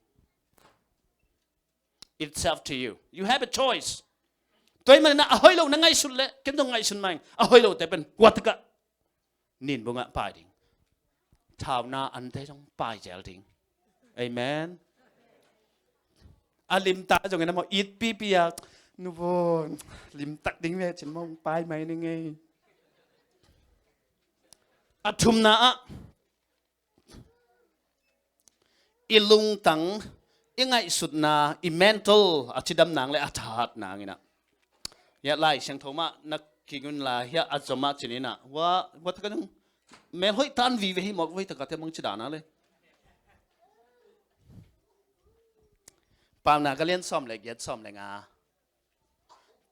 It's up to you you have a choice ตัวมันนะหอยเรานังไงสุดเลยเก็บตรงไงสุดไหมหอยเราแต่เป็นวัดกะนินบุงะป้ายดิ้งชาวนาอันเทต้องป้ายเจลดิ้ง Amen อาลิมตาจงเห็นนะมออีดปีเปียนูโบลิมตักดิ้งเวฉันมองไปไหมนี่ไงอาทุมนาอิลุงตังยังไงสุดนาอิเมนทัลอาชิดำนางและอาถาดนางนี่นะยะไล่เสียงโทมานักกิงุนลาเฮียอาจจะมาจีนี่นะว่าถ้ากันเมลห้อยตันวีเวหิมอกไว้ถ้ากันมังชิดานะเลยปามนาก็เลี้ยนซ้อมเลยเย็ดซ้อมเลยงา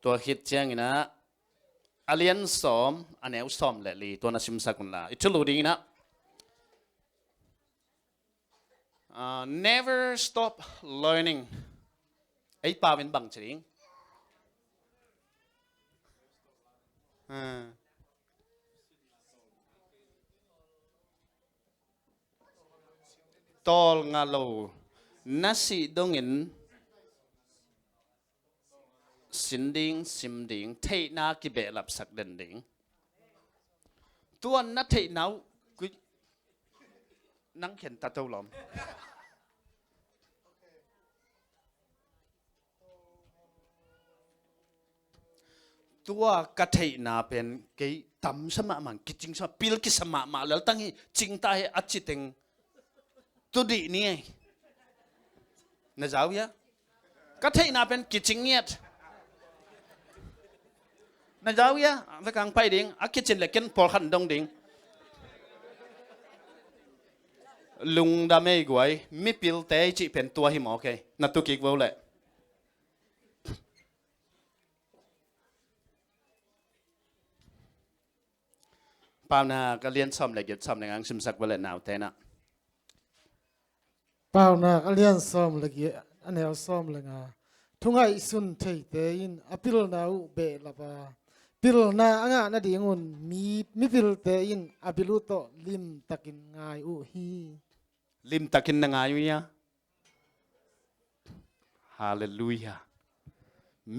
ตัวคิดเชียงนะอาเลียนซ้อมอันแนวซ้อมเลยลีตัวนักชิมสักุนลาอิจฉลูดีนะ never stop learning ไอ้ป่าเป็นบังจริงตอลงาโลนัสิดงอินสินดิงสิมดิงเทนากิเบลับสักเดนดิงตัวนัทเทนาวกุนังเขียนตาเต้าลมตัวกระเทนาเป็นกี่ตั้มสมามันกิจริงสมาพิลกิสมามาแล้วตั้งให้จริงตายอัจฉิติงตัวดีนี่นะเจ้าเยอะกระเทนาเป็นกิจริงเงียดนะเจ้าเยอะไปกลางไปดิ่งอักกิจเล็กกันพอขันดงดิ่งลุงดำไม่กวยไม่พิลเตยจีเป็นตัวหิมโอเคนัดตุกิกวัวเลยปาวนาก็เรียนซ้อมเลยเก็บซ้อมในงานชิมสักวันละหนาวแต่นะเปล่านะก็เลียนซ้อมเลยอันนี้เอาซ้อมเลยงาทุ่งไอสุนเทเตอินอพิลนาอุเบลปาพิลนาอ่างนาดีงุนมีพิลเตอินอพิลุโตลิมตักินงายอุฮีลิมตะกินนางอายุยะฮาเลลูยา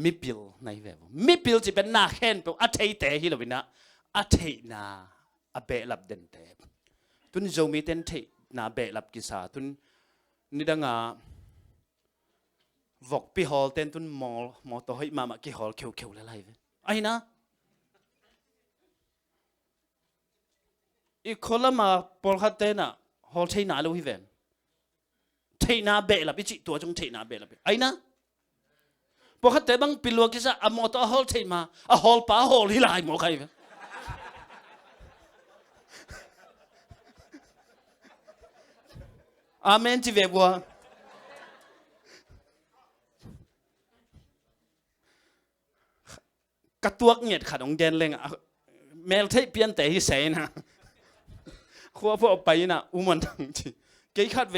มิพิลในเว็บมิพิลจะเป็นนาเข็นเป็นอัตเทเตฮิลวินะอัตเทนาอเบลับเดนเตตุนโจมีเตนเทนาเบลับกิสาตุนนี่ดังอ่ะวอกปีฮอลเตนตุนมอตัวให้มากี่ฮอลเขียวๆอะไรเว้ยไอ้นะอีกคนละมาปอลคัตเตน่ะฮอลเทน่าลูฮิเวนเทน่าเบลับอีจิตัวจงเทน่าเบลับไอ้นะปอลคัตเตบังปิลวกิสาอมอตัวฮอลเทมาฮอลป้าฮอลฮิลายหมอใครเว้ยอาเมนจีเวบัวกระตัวเงียดขัดองเดนเลยอ่ะเมลเทเปียนแต่ฮิเซนะขัวพวกไปนะอุมันทั้งทีเกี่ยขัดเว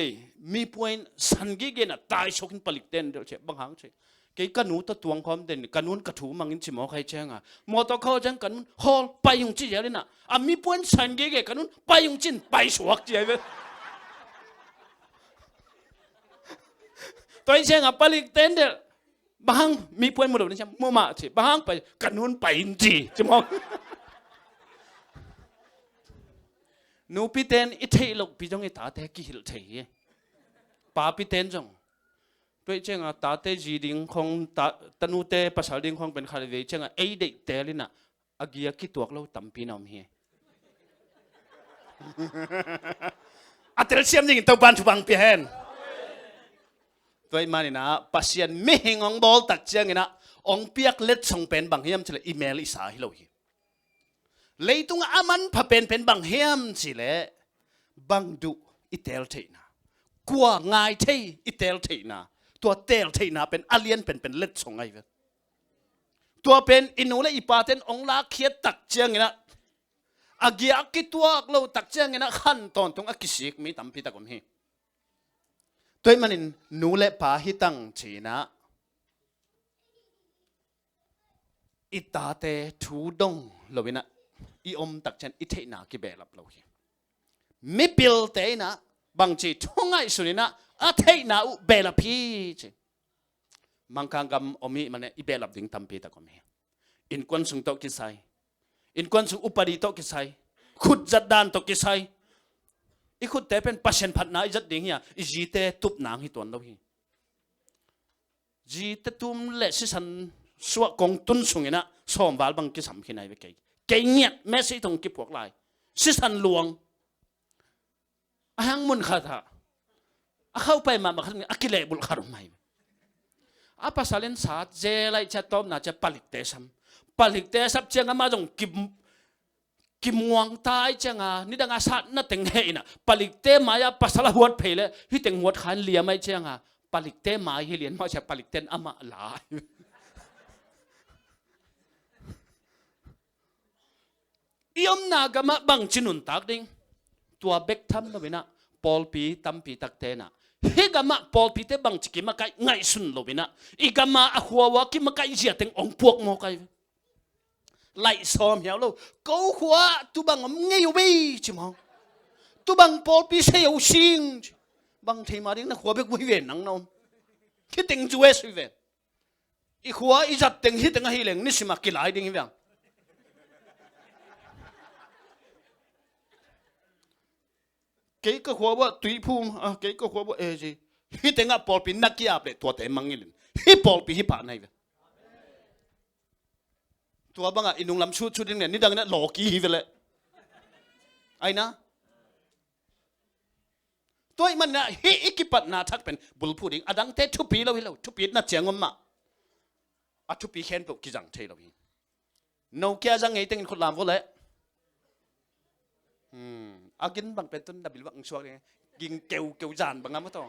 มีพอยน์สันกิเกนะตายชกินผลิตเดนเดี๋ยวเช่บางครั้งเช่เกี่ยกันหนูตะตวงพร้อมเดนกันนู้นกระถูมังอินชิมอใครเช่งอ่ะมอตอเข้าจังกันนู้นฮอลไปยงจีเจเลยนะอ่ะมีพอยน์สันกิเกกันนู้นไปยงจินไปสวกเจเวตัวเช่งอ่ะผลิตเดนเดบางมีพอยน์หมดเลยใช่ไหมมาเช่บางไปกันนู้นไปอินจีจะมองนูพิเตนอิเทลกพิจงอิตาเตกิหิลเทยป้าพิเตนจงด้วยเจ้าตาเตจีดิงของตนูเตภาษาดิงของเป็นคาริเวเจ้าเอเดเตลินะอากิยากิตัวเราตั้มปีนอมเฮอัตราเสียมดิงตัวบันทุบังเปียนด้วยมันนะภาษาไม่หิงองบอลตักเจ้านะองเปียกเล็ดส่งเป็นบางเฮียมเฉลอีเมลอิสาฮิโลฮีเลยตุงอามันพะเป็นบางเฮียมสิเลบางดุอิเตลเทนะกัวง่ายเทอิเตลเทนะตัวเตลเทนะเป็นอเลียนเป็นเล็ดส่งไงเว้ยตัวเป็นอินูและอีปาเตนองลาเคียตักเจียงนะอากิอากิตัวเราตักเจียงนะขั้นตอนตรงอากิสิกมีตั้มพิตากมฮีตัวมันนูและปาฮิตังชีนะ อิตาเตทูดงโลวินะอีอมตักเชนอิเทนากิเบลับโลหิมิปิลเตนะบางทีทุ่งไงสุนินะอาเทนาอุเบลับพีจมังคังกำอมิมันอิเบลับดิ้งตัมปีตะกอมีอินควันสุงโตกิไซอินควันสุงอุปริโตกิไซขุดจัดดานโตกิไซอีขุดเตเป็นปัชเชนพัดนาอิจัดดิ้งเฮียอีจีเตตุบนางฮิตวันโลหิจีเตตุมเลสิสันสวกงตุนสุงนะสอมวาลบังกิสัมขินายไปเกยเกยเงียแม่สิตรงกิพวกลายสิสันหลวงหังมุนขาดาเข้าไปมาบักขันอักิเลบุลคารุไม่อาภาษาเลนสาเจไลจะตอมน่าจะผลิตเตซัมผลิตเตซับเจงอามาจงกิมวงตายเจงอานี่ดังอาสัตนั่นเต็งเฮนะผลิตเตมายาภาษาละหัวเพลฮิเต็งหัวขันเลียไม่เจงอาผลิตเตมาฮิเลียนมาจะผลิตเตนอามาลาอีอมนากามะบังจินุนตักดิงตัวเบกทัมนะเวนะปอลปีตัมปีตักเตนะเฮกามะปอลปีเตบังจิกิมะไกไงสุนโลเวนะอีกามะอหัววะกิมะไกเจียเต็งองพวกโมไกไล่ซ้อมเหี่ยวโลกูหัวตุบังอมเงี้ยวบีจิมองตุบังปอลปีเสียวชิงบังทีมาดิงนะหัวเบกวิเวนนังนอมคิดเต็งจูเอสวิเวนอีหัวอีจัดเต็งฮิตเต็งฮิเลงนี่สิมากิลายดิงฮิเวนเก๋ก็หัวว่าตุยพูมเก๋ก็หัวว่าจีฮิตเองอ่ะปอลปีนักกีฬาเปล่าตัวเต็มมังงิลินฮิปอลปีฮิปะไหนเว้ตัวบังอ่ะอินุงลำชุดเนี่ยนี่ดังนั้นหลอกกีฮิเวเลยไอ้นะตัวมันนะฮิอิกิปัตนาทักเป็นบุลพูดิงอดังเตทุปีแล้วฮิแล้วทุปีน่าเจียงอมมาอ่ะทุปีเข็นปลุกกิจังเทแล้วฮิโนเกียจังไงตั้งคนลามก็เลยอากินบางเป็นต้นดับบิลบางช่วงนี้กินเกลียวจานบางงั้นไม่ต้อง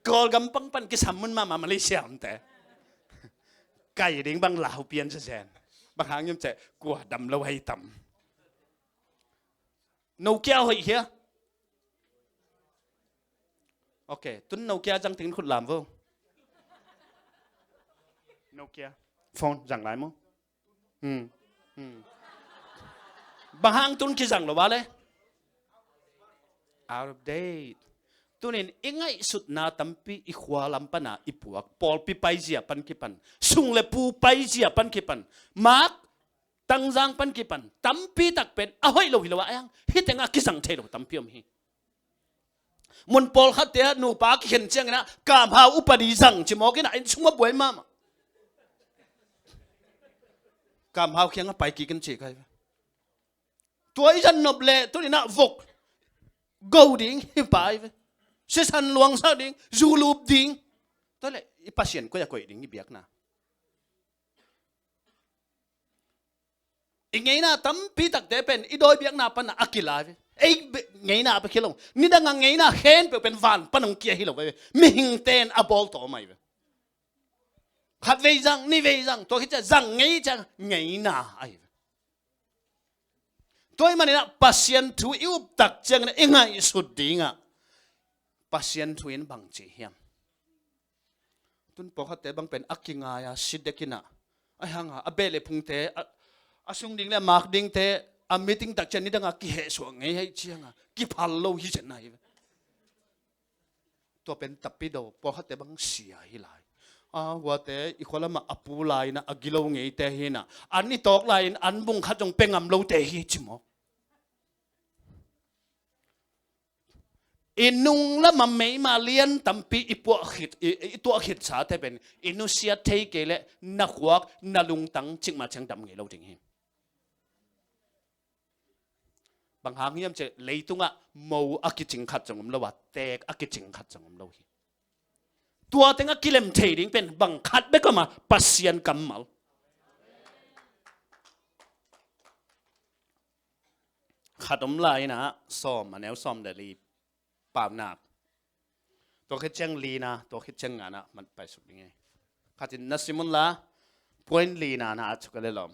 กอลกำปังปันกิสามุนมาเลเซียมแต่ไก่ดิ้งบางลาวเปลี่ยนเสียนบางครั้งยังจะกลัวดำแล้วให้ต่ำโนเกียเหรอเฮียโอเคตุนโนเกียจังถึงคุณลามวงโนเกียโฟนจังไรมั้งบางครั้งตุนคิดจังหรือวะเลย out of date ตุนินเองไงสุดนาตัมปีอีขวาลัมปนาอีปวกปอลปีไปเจียปันกิปันสุงเลปูไปเจียปันกิปันมาร์กตังจังปันกิปันตัมปีตักเป็นเอาให้เราหิลวะยังฮิตเองกิสังเทโลตัมปีอมฮีมุนปอลขัดเตะหนูปากเห็นเจียงนะกามหาอุปนิสังจิมอกินะอินชุมบวยมามกามหาเขียงไปกี่กันเจียกันตัวอีจันนบเล่ตัวนี้น่ะวกกูดิ้งฮิปายเสียสันหลวงซาดิ้งจูลูบดิ้งตัวเล่อีพัศยันก็จะคุยดิ้งอีเบียกนะอีไงน่ะตั้มปีตักเตเป็นอีโดยเบียกน่ะปนอักิลาไอ้ไงน่ะไปคิดลงนี่ดังไงน่ะเห็นเป็นวันปนงเกียฮิลงไปมิหิงเตนอับอลต่อมาขัดเวจังนี่เวจังตัวคิดจะจังไงจังไงน่ะไอ้ตัวมันนี่นะพัศยันทุยอุบตักจังนะเองไงสุดดิ้งอ่ะพัศยันทุยนบังจีเฮียมตุนปกติบังเป็นอักกิงายาสิเดกินะไอ้ห่างอ่ะอเบลพุงเตอาสุงดิ้งเลยมาร์กดิ้งเตอามีติ้งตักจันนี่ดังอ่ะกิเหสวงไงให้เชียงอ่ะกิพัลโลฮิจันไหนตัวเป็นตับปิโดปกติบังเสียฮิไลว่าแต่อีกคนละมาอปูไลนะอากิโลไงเตหินะอันนี้ตอกไลน์อันบุงขัดจงเป็นงามโลเตหิจิมออินุงละมาไม่มาเลียนตัมปีอีพวกขิดอีตัวขิดสาเทเป็นอินุเสียเทเกเลนักวักนัลุงตังจิกมาเชียงดำไงเราจริงเหรบางครั้งยังจะเลยตุงอ่ะมูอากิจิงขัดจงมเราว่าแตกอากิจิงขัดจงมเราตัวเต็งกิเลมเทดิ้งเป็นบังคัดเบก็มาปัสยันกัมมัลขัดอมลายนะซ้อมอันนี้ซ้อมเดลีปามนาตัวคิดเชิงลีนะตัวคิดเชิงงานนะมันไปสุดยังไงขัดนัสิมุนละพอยน์ลีนะชุกเลยล้อม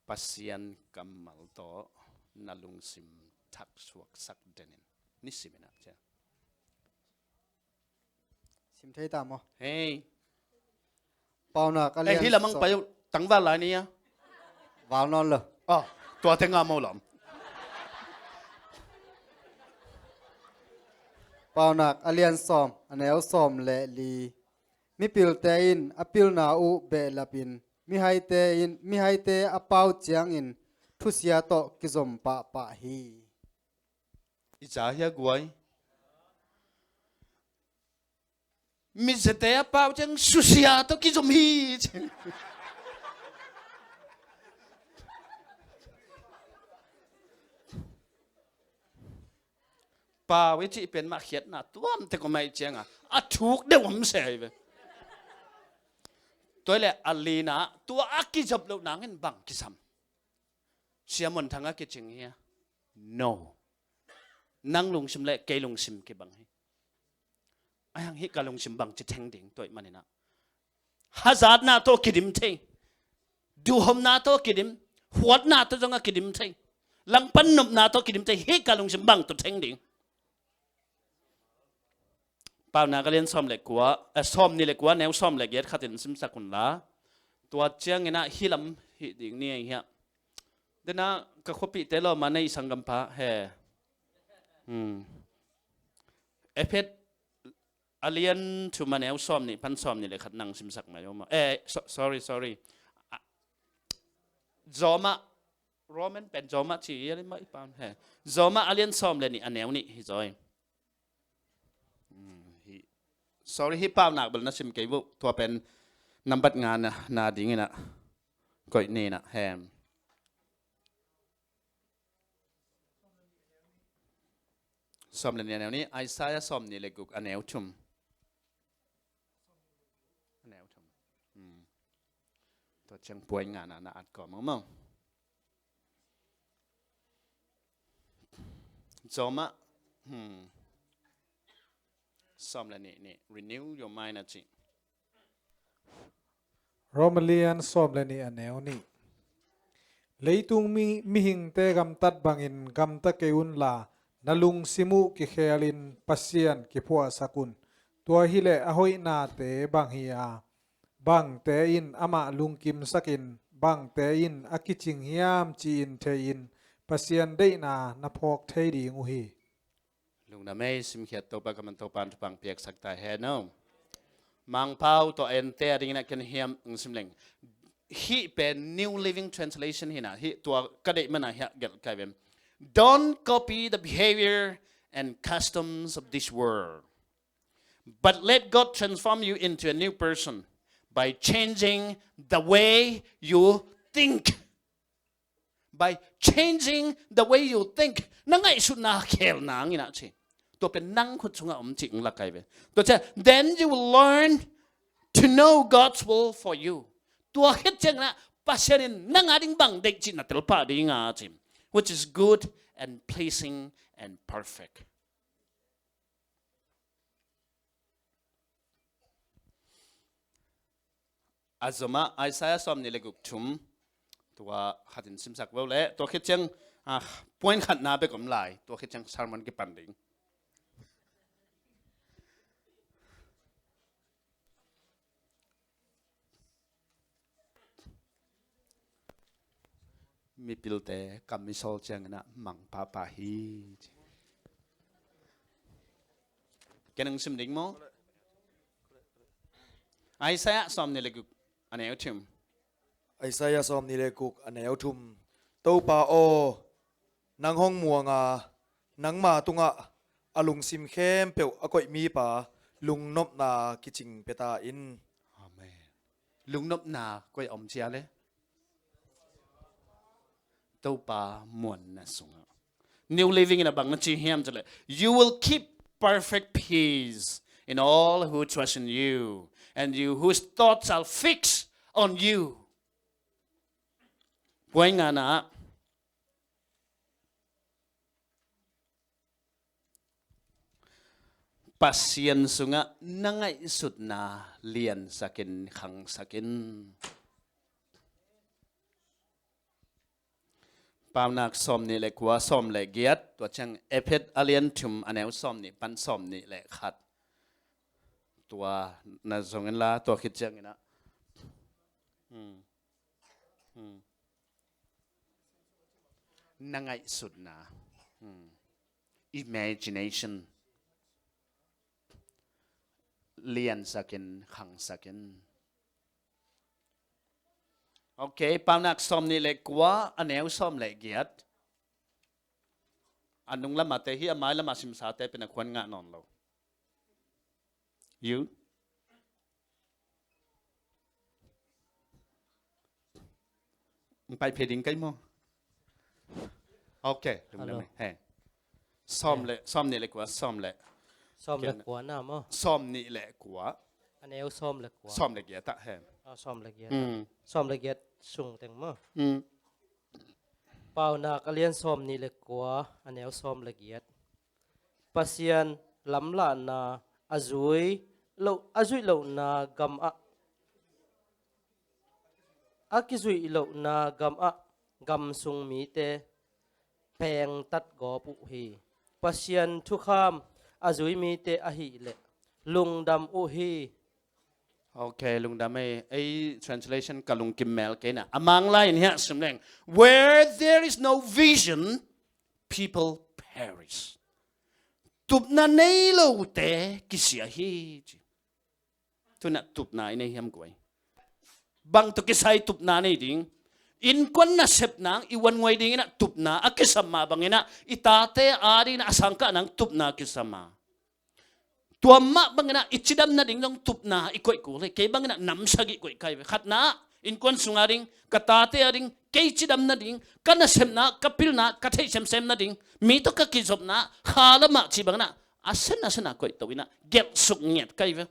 ปัสยันกัมมัลโตนาลุงซิมทักสวกสักเดนินนี่สิมินะเจ้า สิมเทตามอ๋อ เฮ้ย เปล่านะก็ ไอ้ เรียน ที่เรามั่งไปตั้งว่าอะไรเนี่ย วาวนอนเลย อ๋อตัวเทงามเอาหลอม เปล่านะก็เรียนซ้อมอันแนวซ้อมและลีมีปิลเตอินอปิลนาอูเบลปินมีไฮเตอินมีไฮเตอเปาเจียงอินทุเสียโตกิจมปะปะฮี อีจ่าเฮียกวยมิสเตอเปล่าจังสุเสียตัวกิจมฮีป่าวิจิเป็นมาเขียนนะตัวมันแต่ก็ไม่เจียงอ่ะถูกเดี๋ยวผมเสียไปตัวแหละอัลลีนะตัวอักกิจับเราหนังเงินบังกิซัมเสียมันทางอักกิจริงเฮีย no นั่งลงชิมเละเกยลงชิมกี่บังให้ไอ้ยังฮิกาลงชิมบังจะแทงดิ่งตัวมันนี่นะฮาซาดนาโตกิดิมเทดูหอมนาโตกิดิมหัวนาโตจงกิดิมเทลังปันนบนาโตกิดิมเทฮิกาลงชิมบังตัวแทงดิ่งป่าวนาก็เรียนซ้อมเล็กกว่าซ้อมนี่เล็กกว่าแนวซ้อมเล็กเย็ดขัดเห็นซิมสักคนละตัวเจียงเงินนะฮิลำฮิดิ่งนี่เฮียเดี๋ยวนะก็ขบิเตลมาในสังกัมพะเฮเอฟเอสอาเลียนชูมาแนวซ้อมนี่พันซ้อมนี่เลยขัดนังซิมสักมาโยมsorry จอมาโรมันเป็นจอมาที่อะไรไม่ป่าวเฮจอมาอาเลียนซ้อมเลยนี่อันแนวนี่ฮิจอย sorry ฮิป่าวหนักบลนัสิมเก็บตัวเป็นนับบัดงานนะนาดิ่งนะก็นี่นะแฮมซ้อมเรียนแนวนี้ไอ้สายซ้อมนี่เลยกุกอันแนวชุ่มอันแนวชุ่มตัวเชียงป่วยงานนะอัดก่อนมั้งจอมาซ้อมแล้วนี่ renew your mind นะจิ โรมาเลียนซ้อมเลยนี่อันแนวนี่เลยตุงมีหิงเตกำตัดบังอินกำตะเกอุนลานาลุงซิมุกิเคลินปัสเซียนกิพัวสกุลตัวฮิเลอหอยนาเตบังฮิอาบังเตอินอามาลุงกิมสกินบังเตอินอากิจิงฮิยามจีนเทอินปัสเซียนได้นาพอกเทดีงูฮีลุงน่ะไม่สิมเขียดตัวปากมันตัวปานทุบังเปียกสักตาเฮนอมังเผาตัวเอ็นเตอร์ดิ้งนักกันเฮียมสิมเล็งฮีเป็น New Living Translation ฮินะฮีตัวกระเดมันนะฮีเกิดกลายเป็น Don't copy the behavior and customs of this world, but let God transform you into a new person by changing the way you think. By changing the way you think. นั่งไงสุดนาเขลนางนี่นะชิตัวเป็นนั่งคุณชงอมจิงละไกเป็นตัวเช่น then you will learn to know God's will for you. ตัวเฮ็ดจังนะปัจเจกนั่งดิ่งบังเด็กจินนัตลปะดิ่งอาจิม which is good and pleasing and perfect. อาจจะมาไอ้สายซ้อมนี่เลยกุกชุมตัวขัดสินสิมสักเวลเล่ตัวคิดจังป่วยขัดนาไปกำไลตัวคิดจังชาร์มันกิปันดิ่งมีปิลเตกัมมิโซลจังนะมังปาปาฮีแกนังสิมดิ่งมั้งไอ้สายซ้อมนี่เลยกุกอันนี้เอาชิมไอ้สายซ้อมนี่เลยกุกอันแนวทุมเต้าป่าโอนังห้องมัวงานังมาตุงะอาลุงซิมเข้มเปียวอากอยมีป่าลุงนบนากิจิงเปตาอินอาเมนลุงนบนาก็ยอมเชียเลยเต้าป่ามวนนะสุง New Living นะบังนัจีเฮียมจะเลย You will keep perfect peace in all who trust in you and you whose thoughts are fixed on you ป่วยงานนะปัสเซียนสุงะนังไงสุดนาเลียนสักินขังสักินปามนักซ้อมนี่เลยกว่าซ้อมเลยเกียรติตัวจังเอเพดอเลียนชุมอันแนวซ้อมนี่ปันซ้อมนี่แหละขัด ตัวน่าสงเงินละตัวคิดจังนะนั่งไงสุดนะ imagination เลียนสักนขังสักนโอเคปานักซ้อมนี่เล็กกว่าอันเอวซ้อมเล็กเกียรติอันนุ่งละมาเตะเฮียไม้ละมาสิมสาเตะเป็นคนงานนอนเราyouไปเพดิงกันมั้งโอเคลุงละไม่เฮ้ซ้อมนี่เล็กกว่าซ้อมเล็ก ซ่อมเล็กกว่าน้ำอ่ะ ซ้อมนี่แหละกว่า อันนี้เอาซ่อมเล็กกว่า ซ้อมเล็กเกียรติแฮม เอาซ่อมเล็กเยอะซ่อมเล็กเยอะสูงเต็งมั้ง อืม เปล่านักเรียนซ่อมนี่เล็กกว่าอันนี้เอาซ่อมเล็กเยอะปัสยันลำละนาอาจุยเรานากำอากิจุยเรานากำสุงมีเตแพงตัดกอปุฮีปัสยันทุกคำอาจุยมีเตอหิเลลุงดำอุฮี โอเคลุงดำไอ้ translation กับลุงกิมเมลกันนะamong line เนี่ยสำเร็จ where there is no vision people perish ตุบนาในโลเตกิเสียฮีทุนตุบนาในเฮียมกวยบางตุกิสัยตุบนาในดิ่งอินคนน่ะเสพนางอีวันงวยดิ่งนะตุบนาอักษรมาบางนะอิตาเตอารีนะสังกัดนางตุบนากิสมาตัวมะบางนะอิจิดัมนะดิ่งต้องตุบนาอีกกูเลยเก็บบางนะน้ำสกิกูใครขัดนะอินคนสุงาดิ่งกตาเตอาดิ่งเก็จิดัมนะดิ่งกันน่ะเสพนะกับพิลนะกับเทเสมนะดิ่งมีตัวกักิจบนะขาละมะจีบางนะอาเซนะกูตัววินะเก็บสุกเงียบใครเว้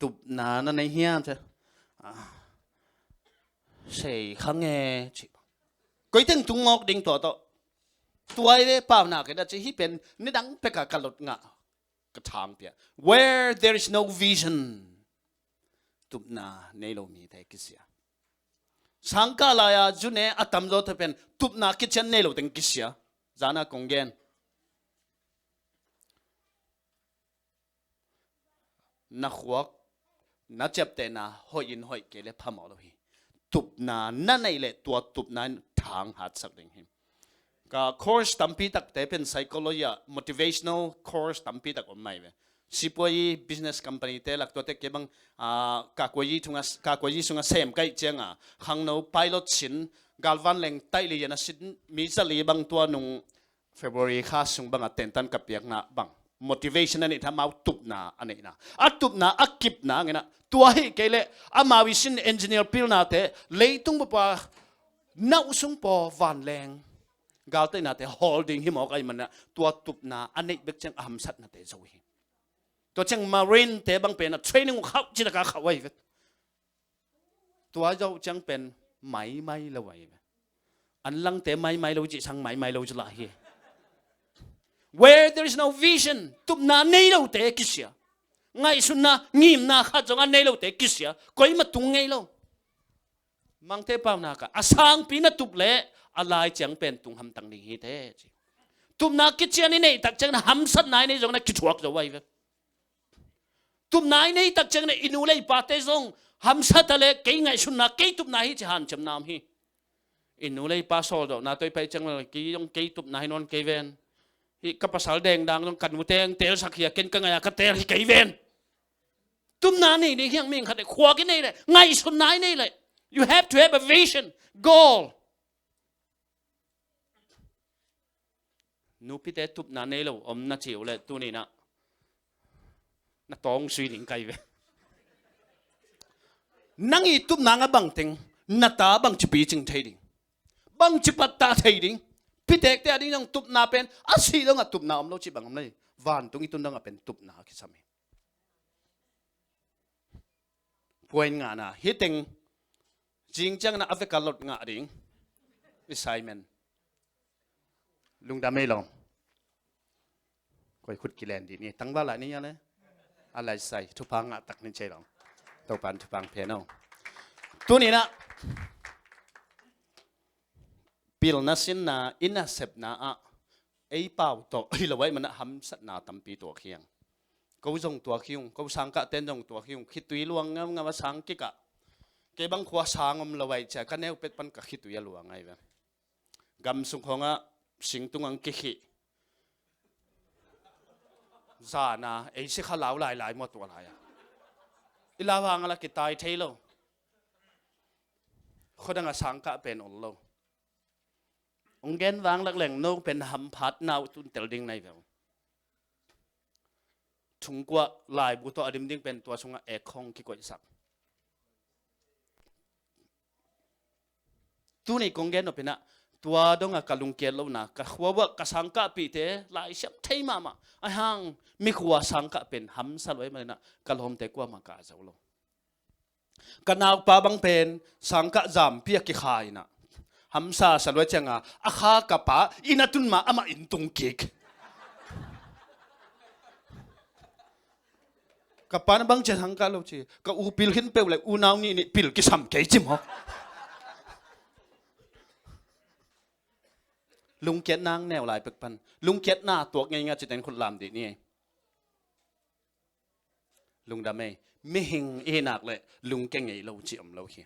ตุบนานั่นในเฮียนเถอะใช่ข้างเงี้ยจีบก็ยังตุงงอกดิ่งตัวไอ้เป้าหนักเลยนะจะให้เป็นนี่ดังเป็กกะลดงะกระทางเปีย where there is no vision ตุบนาในโลกมีแต่กิเสียสังกัดลายจุนเนอตัมโลทเป็นตุบนาคิดเช่นในโลกถึงกิเสียจานะกงเกนนักวักนักเจ็บแต่นาหอยอินหอยเกล็ดพม่าโลหิตุบนานั่นในเละตัวตุบนาทางหัดสักเรื่องหิมก็คอร์สตั้มปีตักแต่เป็น psychology motivational course ตั้มปีตักออกมาเว้ยสิบวัน business company แต่หลักตัวเต็กเก็บังกากวยทุ่งกากวยสุงเซมไกเจียงข้างโน้ pilot สินกาลวันเล็งไตลีนะสินมีจะลีบังตัวนุ่ง February ข้าสุงบังเต็นตันกับเปียกนะบัง motivation นั่นเองทำเอาตุบนาอันนี้นะตุบนากิบนาเงี้ยนะตัวให้เกลเลยมาวิสิน engineer พิลนาเตเลยตุ้งบ่ปะน่าสุงปอวันแรงกาลเตนาเต holding หิมอกไอ้มันนะตัวตุบนาอันนี้เบกจังอหมสัตนาเตจะวิ่งตัวจัง marine เตบังเป็น training เขาจิตกาเขาไว้ตัวเจ้าจังเป็นไม่ละไว้อันลังเตไม่ละจิช่างไม่ละจะละเฮ where there is no vision ตุบนาในเราเตกิเสียไงสุนนะงิมนาข้าจงอันในเราเตกิเสียก็ยังมาตุงไงเรามังเตปาวนาคะอาสังปีนัตุบเล่อะไรจังเป็นตุงหำตังนี้เท่ตุบนาคิดเชียนี่เนี่ยตักจังนะหำสัตนายนี่จงนะคิดชัวจะไว้ตุบนายนี่ตักจังนะอินูเลยปาเตจงหำสัตเลยเกี่ยงไงสุนนะเกี่ยตุบนายที่หันจำนำฮีอินูเลยปาโซดนาตัวไปจังเลยเกี่ยงเกี่ยตุบนายนอนเกี่ยเวนฮีกับภาษาแดงดังต้องกันมุเตงเตลสักเฮียกินกันไงก็เตลฮีเกี่ยเวนตุบนายนี่ยังไม่ขัดขวากินนี่เลยไงสุนนายนี่เลย you have to have a vision goalนูพิเตตุบนาเนโลอมนาเจียวเลยตัวนี้นะน่าต้องสุยหลิงไกเวนั่งอีตุบนางบังเต็งน่าตาบังจิปีจิงเทดิงบังจิปัตตาเทดิงพิเตกแต่อันนี้ยังตุบนาเป็นอาศัยต้องตุบนาอมโลจิบังอมเลยวันตรงนี้ตุนต้องเป็นตุบนาคิดสามีพวยงานะฮิตเต็งจริงจังนะอัฟริกาลดงาดิงวิสัยมันลุงดำไม่ลองคอยขุดกิเลนดีนี่ตั้งว่าอะไรนี่ยังไงอะไรใส่ทุพังอ่ะตักนี่ใช่หรอตัวปันทุพังเพียโนตัวนี้นะปิลนัสินนะอินนัสเซบนะอ่ะ ไอ้เป่าโตไอ้ละไว้มันหำสัตนาตั้มปีตัวเคียงกูจงตัวคิวกูสังกะเต้นจงตัวคิวคิดตุยลวงงามสังกิกะเก็บังขวาสางละไว้เจ้ากันแนวเป็ดปันกะคิดตุยลวงไงเว้ยกำสุงของะสิงตุงังกิขิซานาไอ้สิขาลาวหลายหมดตัวหลายอีลาวางอะไรกิตายเทโลคนดังสังกะเป็นอลโลองเกนวางหลักแหล่งโนเป็นหำพัดนาวตุนเตลดิ้งในเวลถุงกว่าลายบุตรอดิมดิ้งเป็นตัวชงเอกของกิกวยสักตัวนี้กงเกนอเป็นนะตัวดงกะลุงเกลโลนะกะขัวว่ากะสังกะปีเตลายเสียมเทมามาไอห่างมีขัวสังกะเป็นหำสลวยมานะกะลมเตกว่ามากาเจ้าโลกันนาวปาบังเป็นสังกะจามเปียกกิขายนะหำซาสลวยเจงอาข้ากะปะอินาตุนมาอามาอินตุงกิกกะปะนบังเจสังกะโลจีกะอูปิลหินเปลเลยอูนาวนี่ปิลกิสัมเกจิมฮะลุงเกียรนางแนวหลายปักปันลุงเกียรหน้าตัวไงๆจะเป็นคนลามดีนี่ลุงดำไม่หิงเอนักเลยลุงเก่งไงเราจีอมเราเฮีย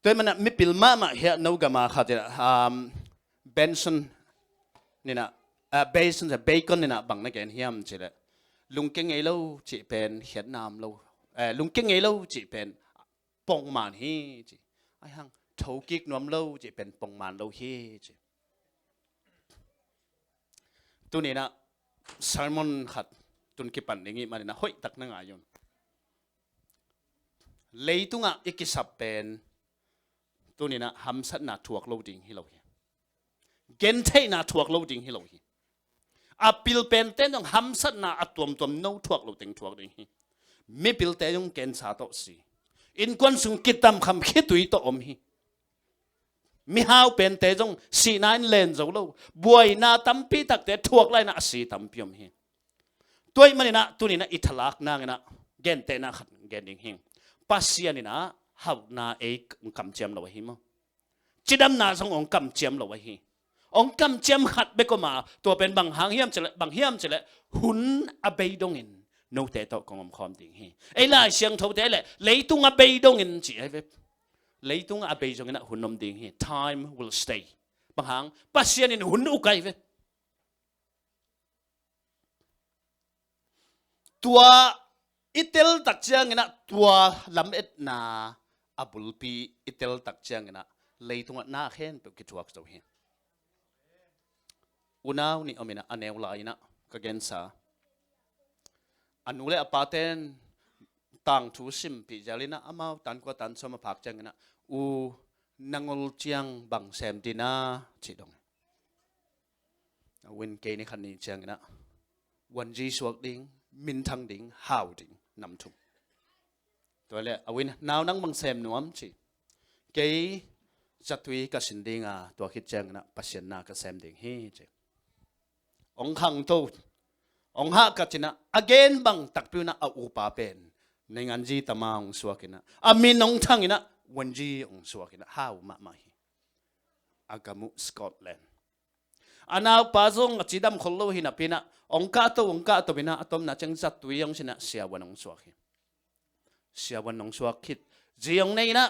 ตัวมันไม่ปิลมาเฮียนูกามาขัดเบนสันนี่นะเบสันจะเบคอนนี่นะบังนักเรียนเฮียมจีเลยลุงเก่งไงเราจีเป็นเขียนนามเราลุงเก่งไงเราจีเป็นปองมันเฮียจีไอ้หังทอกิกนวมเราจีเป็นปองมันเราเฮียจีตัวนี้นะซาร์มอนขัดตุนกิปันอย่างงี้มาเนี่ยนะห้อยตักนั่งอายุนเลยตุงอ่ะอีกสับเป็นตัวนี้นะหำสัตนาถวกโลดิ้งให้เราเห็นเกณฑ์เทนาถวกโลดิ้งให้เราเห็นอาปิลเป็นเต้นต้องหำสัตนาอัตวมโน้ถวกโลดิ้งไม่ปิลเต้ต้องเกณฑ์สาโตสีอินควันสุงกิตามคำคิดตุยโตอมฮีมีฮาวเป็นเตจงสีนายเลนจะรู้บวยนาตั้มปีตักเตถวกไลนะสีตั้มพิมเฮตัวมันนี่นะตัวนี้นะอิทลักนางนะเกนเตนะขัดเกนดิ้งเฮปัสยานี่นะฮาวนาเอกกำเจียมเราไว้มั้งจิดำนาสงองกำเจียมเราไว้เฮองกำเจียมขัดเบกมาตัวเป็นบางหางเฮียมจะละบางเฮียมจะละหุนอเบยดงอินโนเตโตกองอมคอมดิ้งเฮไอ้ลายเสียงเท่าเตละเลยตุงอเบยดงอินจีไอ้เว็บเลยตุงอาเบยจงนะหุ่นนมดิ่งเฮ time will stay บางครั้งปัสยานินหุ่นอุกัยเวตัวอิตลตักเจียงนะตัวลำเอ็ดนาอับุลปีอิตลตักเจียงนะเลยตุงน่าเห็นเป็นกิจวัตรเจ้าเฮอุณาวนี่อเมนะอันเนวลายนะก็เกณฑ์ซาอันนู้นเลยอปาเตนต่างทุสิมปีจารินะอามาตันกว่าตันสมภักจังนะอูนังอลเจียงบังเซมดินาจิดงวินเกนี่ขันนี้จังนะวันจีสวกดิ้งมินทังดิ้งฮาวดิ้งนำทุกตัวเล่อวินนาวนังบังเซมนวมจิเกยจัตุยกับสินดิ้งตัวคิดจังนะปัสยนากับเซมดิ้งเฮจิองขังโตองฮักกัจนะอเกนบังตักพิวนะอูปาเป็นในงานจีตมาองสวกินะอามินองทังอินะวันจีองสวกินะฮาวมาไม่อากามุสกอตแลนด์อันเอาปาซงจีดำคนโลหินะพินะองกาโตพินะอตอมนะจังจัดตุยองชินะเสียวันองสวกิเสียวันองสวกิจีองในนะ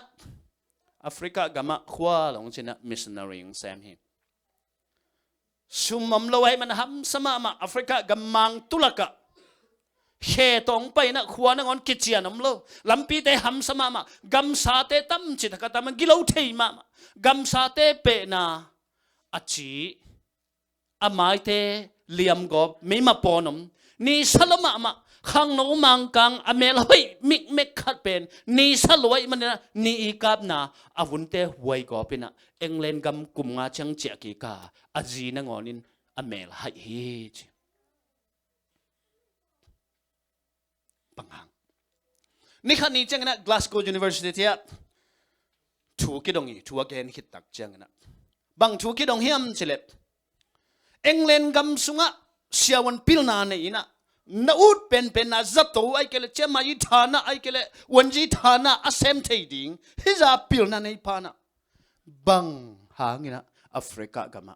แอฟริกากามาขวาลงชินะมิสนารีองแซมฮิชุมมัมโลให้มันหำสมามาแอฟริกากามังตุลกะเฮตองไปนะขวานงอนกิจยานมโลลำปีเตหำสมามากัมสาเตตั้มจิตกตามันกิโลเทมากัมสาเตเปนาอจีอามายเตเลียมกอบไม่มาปอนมนี่สลมามาข้างโนมังกังอเมลอยมิกเมกขัดเป็นนี่สลวยมันนะนี่อีกาบนาอาวุนเตหวยกอบเป็นนะเอ็งเลนกัมกุมงาจังเจกิกาอาจีนงอนินอเมลให้เฮจบางครั้งนี่ขันนี้จังนะ Glasgow University ที่ถูกกิดงอีถูกเกณฑ์คิดตักจังนะบางถูกกิดงเฮียมเฉลบเอ็งเลนกัมสุงะเสียวันพิลนาเนี่ยนะนาอุดเป็นนะจัตโตไอเกลเจมายิฐานะไอเกลวันจีฐานะอาเซมเทดิงฮิจาพิลนาในพานะบางหางนะแอฟริกากามา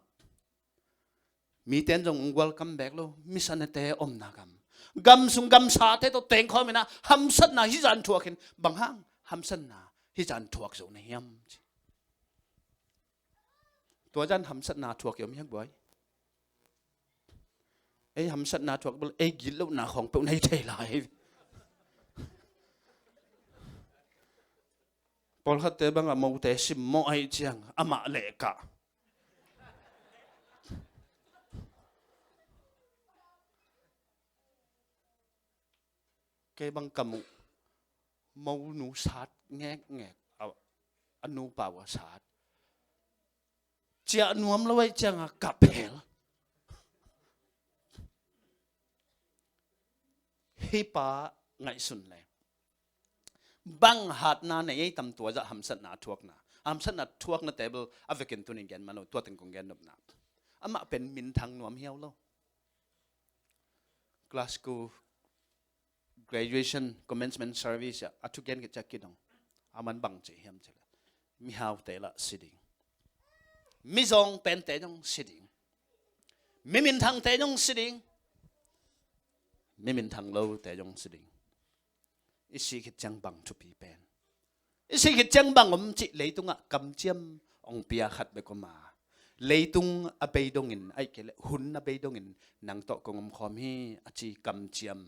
มีเต้นจงwelcome back โลมิสันเตออมนากำกำสุงกำสาเตตัวเต็งคอมินะฮัมสันนาฮิจันทัวกินบางห้างฮัมสันนาฮิจันทัวกสูนเฮียมตัวจันฮัมสันนาทัวกยมยังบ่อยไอ้ฮัมสันนาทัวกบอกไอ้กินแล้วนาของเปล่าในเทลายพอเขาเตะบังอะมูเตะสิมโมไอเจียงอามาเละกะเกบังกะมูมูนูสาดแงกแงกเอาอนุป่าวสาดเจ้านวมแล้วไว้เจียงอะกับเพลฮิปาไงสุนเลยบังหัดนาในไอ้ตำตัวจะหัมสันนาทวกนาหัมสันนาทวกนาเทเบิลอเวกินตัวนี้แกนมันตัวตึงกงแกนนบนาอามาเป็นมินทางนวมเฮียวโล Glasgow graduation commencement service อะทุกแกนกิจกิจงอามันบังเจียมเจละมีฮาวเตละสิดิงมิจงเป็นเตจงสิดิงมิมินทางเตจงสิดิงมิมินทางโลเตจงสิดิงอิสิกิจังบังทุปีเป็นอิสิกิจังบังจิเลยตุงะกำเจียมองเปียขัดไปก็มาเลยตุงอเบยดงินไอ้เกลหุ่นอเบยดงินนางโตกงมคอมฮีอจิกำเจียม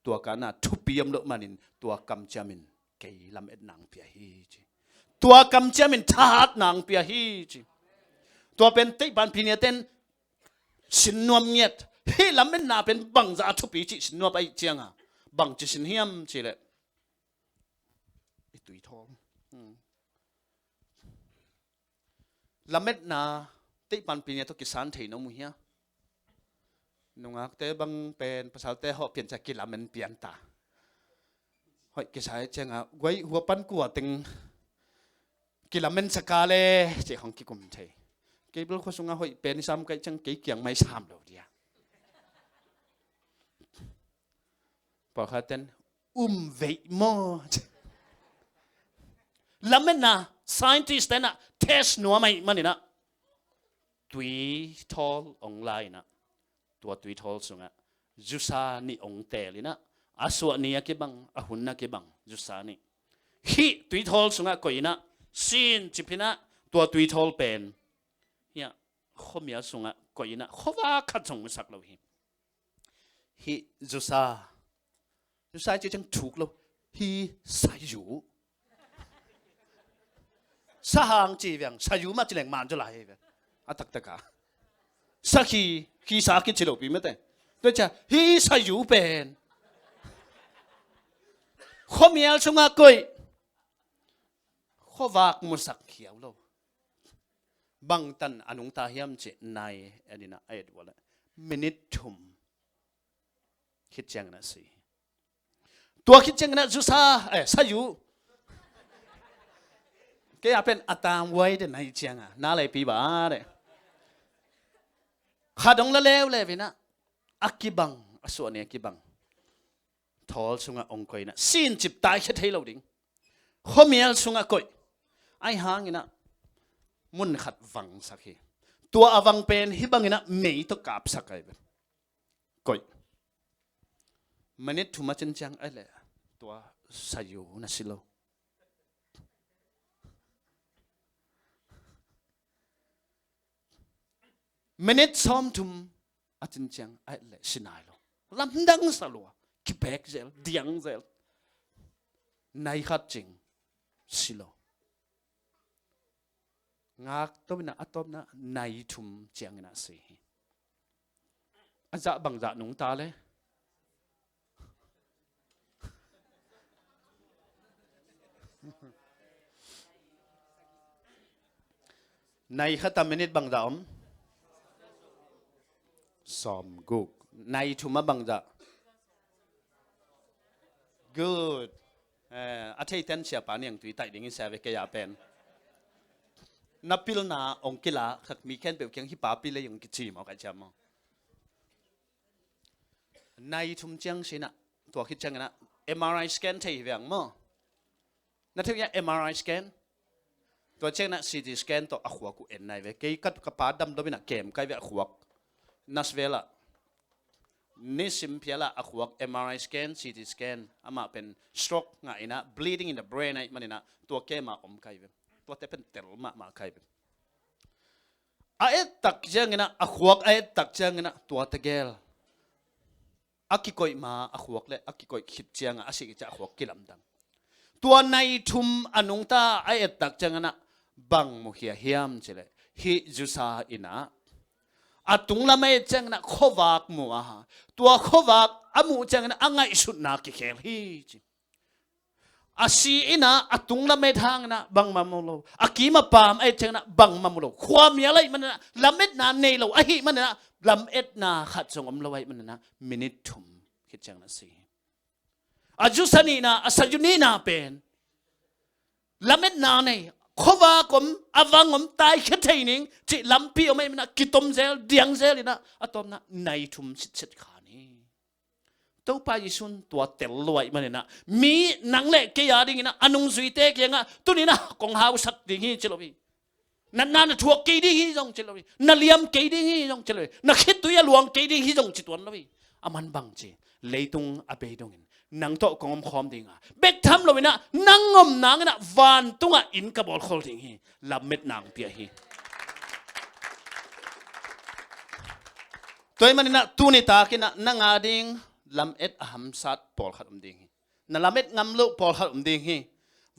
ตัวกันน่ะทุปียมโลมานินตัวกำเจียมินเกยลำเอ็ดนางเปียฮีจิตัวกำเจียมินทัดนางเปียฮีจิตัวเป็นติบันพิเนเตนสินนวมเงียดเฮ้ลำเอ็ดนาเป็นบังจะทุปีจิสินนวมไปเจียงอ่ะบังจิสินเฮียมจิเลยตุยทองลำเม็ดนาติปันปีนี้ต้องกิสานเทนมุเฮียนงอักเตบังเป็นภาษาเตหอบเปลี่ยนจากกิลามันเปลี่ยนตาหอยกิสายเจงอ่ะไว้หัวปั้นกัวตึงกิลามันสกาเลเจ้าของกิกุมเทกิบลูกคนสงฆ์หอยเป็นซ้ำกันจังกิเกียงไม่ซ้ำเดียวพอเขาเต้นเวโมลำเม็ดน่ะ scientist น่ะ test หนัวไม่มันนี่นะตุยทอลองไลน์นะตัวตุยทอลสุงะจุสานี่องเตลินะอาสวนี่กี่บังอาหุ่นนักกี่บังจุสานี่ฮีตุยทอลสุงะก็ยินะซีนจิพินะตัวตุยทอลเป็นเฮียข้อมีสุงะก็ยินะข้อว่าขัดสงสักเราฮีจุสาจะจังถูกเราฮีสายอยู่สหางจีเวียงสายุมาจีแหลงมันจะไหลเวียงอัตตะกาสักฮีสากิจิโลปีไม่ได้ด้วยจ้ะฮีสายุเป็นข้อมีอะไรสุงะกุยข้อวากมุสักเขียวโลบังตันอนุงตาเฮียมจีในอันนี้นะไอ้ดูว่าละมินิทุมคิดจังนะสิตัวคิดจังนะจุสาสายุแกเป็นอัตามไว้เดินในเชียงอ่ะน่าเลยปีบ้าเลยขาดงละเลวเลยพี่นะอักกิบังส่วนนี้อักกิบังทอลสุงะองคอยนะสินจิบตายแค่เท่าดิ่งข้อมีอะไรสุงะคอยไอ้หางนี่นะมุนขัดวังสักทีตัวอวังเป็นฮิบังนี่นะไม่ต้องกลับสักไอ้แบบคอยมันนี่ทุ่มจังจังไอ้เลยตัวสายุนะสิโลมินิทซ้อมทุ่มอาจารย์จังไอ้เล่สินายloลำดังสลัวคิเบกเซลเดียงเซลนายขัดจริงสิโลงักตัวน่ะอัตบน่ะนายทุ่มจังน่ะสิอาจารย์บังจ่าหนุ่งตาเลยนายขัดตามมินิทบังจ่าสอมกุกในทุ่มบังจ่า good อาทิตย์นั้นเสียปานยังตุยไต่ดิ่งเสียไปแกยาเป็นนับพิลนาองกิลาขัดมีแค่เปลี่ยนเคียงฮิปาพิเลยยังกิจิมเอากันจำมั้งในทุ่มจังสินะตัวคิดจังนะ MRI scan ที่เวียงมั้งนั่นที่ว่า MRI scan ตัวเช่นนะ CT scan ตัวอักขวกูเอ็นในเวกี้กัดกระป๋าดำตัวเป็นนักเกมใกล้เวขวก นัสเวล่านิสิมเพียละอควก MRI scan CT scan อามาเป็น stroke ไงนะ bleeding in the brain ไอ้มันนะตัวแกมาอมไกเวตัวเตเป็นเตลมาไกเวไอ้ตักเจงนะอควกไอ้ตักเจงนะตัวตะเกลอากิกอยมาอควกเลยอากิกอยคิดเจียงอาศิกจะอควกกิลำดังตัวในทุมอนุงตาไอ้ตักเจงนะบังมุขียเฮียมเจเลยฮิจุซาอินะอาตุงละไม่เจงนะขวากมัวตัวขวากอามูเจงนะอ่างไงสุดนักกิเคลฮีจิอาศีอินะอาตุงละไม่ทางนะบังมามุโลอากีมาปามไอ้เจงนะบังมามุโลความมีอะไรมันนะลำเอ็ดนาเนโลไอ้หิมันนะลำเอ็ดนาขัดสงอมละไว้มันนะมินิทุมคิดเจงนะสิอาจุสันีนะอาศัยอยู่นี่นาเป็นลำเอ็ดนาเนขวากมอวังอมตายคิดให้นิ่งจิลำปีอไม่นะกิตมเซลเดียงเซลนะอะตอมนะในทุมชิดขานีตัวไปยิสุนตัวเตลลอยมันนะมีนังเล็กเกียดิ้งนะอนุสุยเตกยังอ่ะตัวนี้นะกองหาวสัตดิ้งฮิจิลวีนั่นทัวกีดิ้งฮิจงจิลวีนั่นเลี้ยมกีดิ้งฮิจงจิลวีนั่นคิดตัวยาหลวงกีดิ้งฮิจงจิตวันลวีอามันบังจีเลยตุงอเบดงนังโตกองคอมดิ้งอ่ะเบกทำเลยนะนังอมนังนะวันตุงอ่ะอินกับบอลโคลดิ้งฮิลำเม็ดนางเปียฮีตัวมันนะตัวนี้ตากินะนังอาดิ้งลำเอ็ดหำสัตปอลขัดดิ้งฮีนั่นลำเอ็ดงำลุปอลขัดดิ้งฮี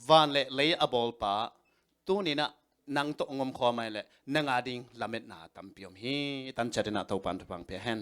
วันเล่เลยอบอลป้าตัวนี้นะนังโตงอมคอมไม่เล่นังอาดิ้งลำเอ็ดนาตั้มเปียมฮีตั้งใจนะตัวปันทุบังเปียเฮน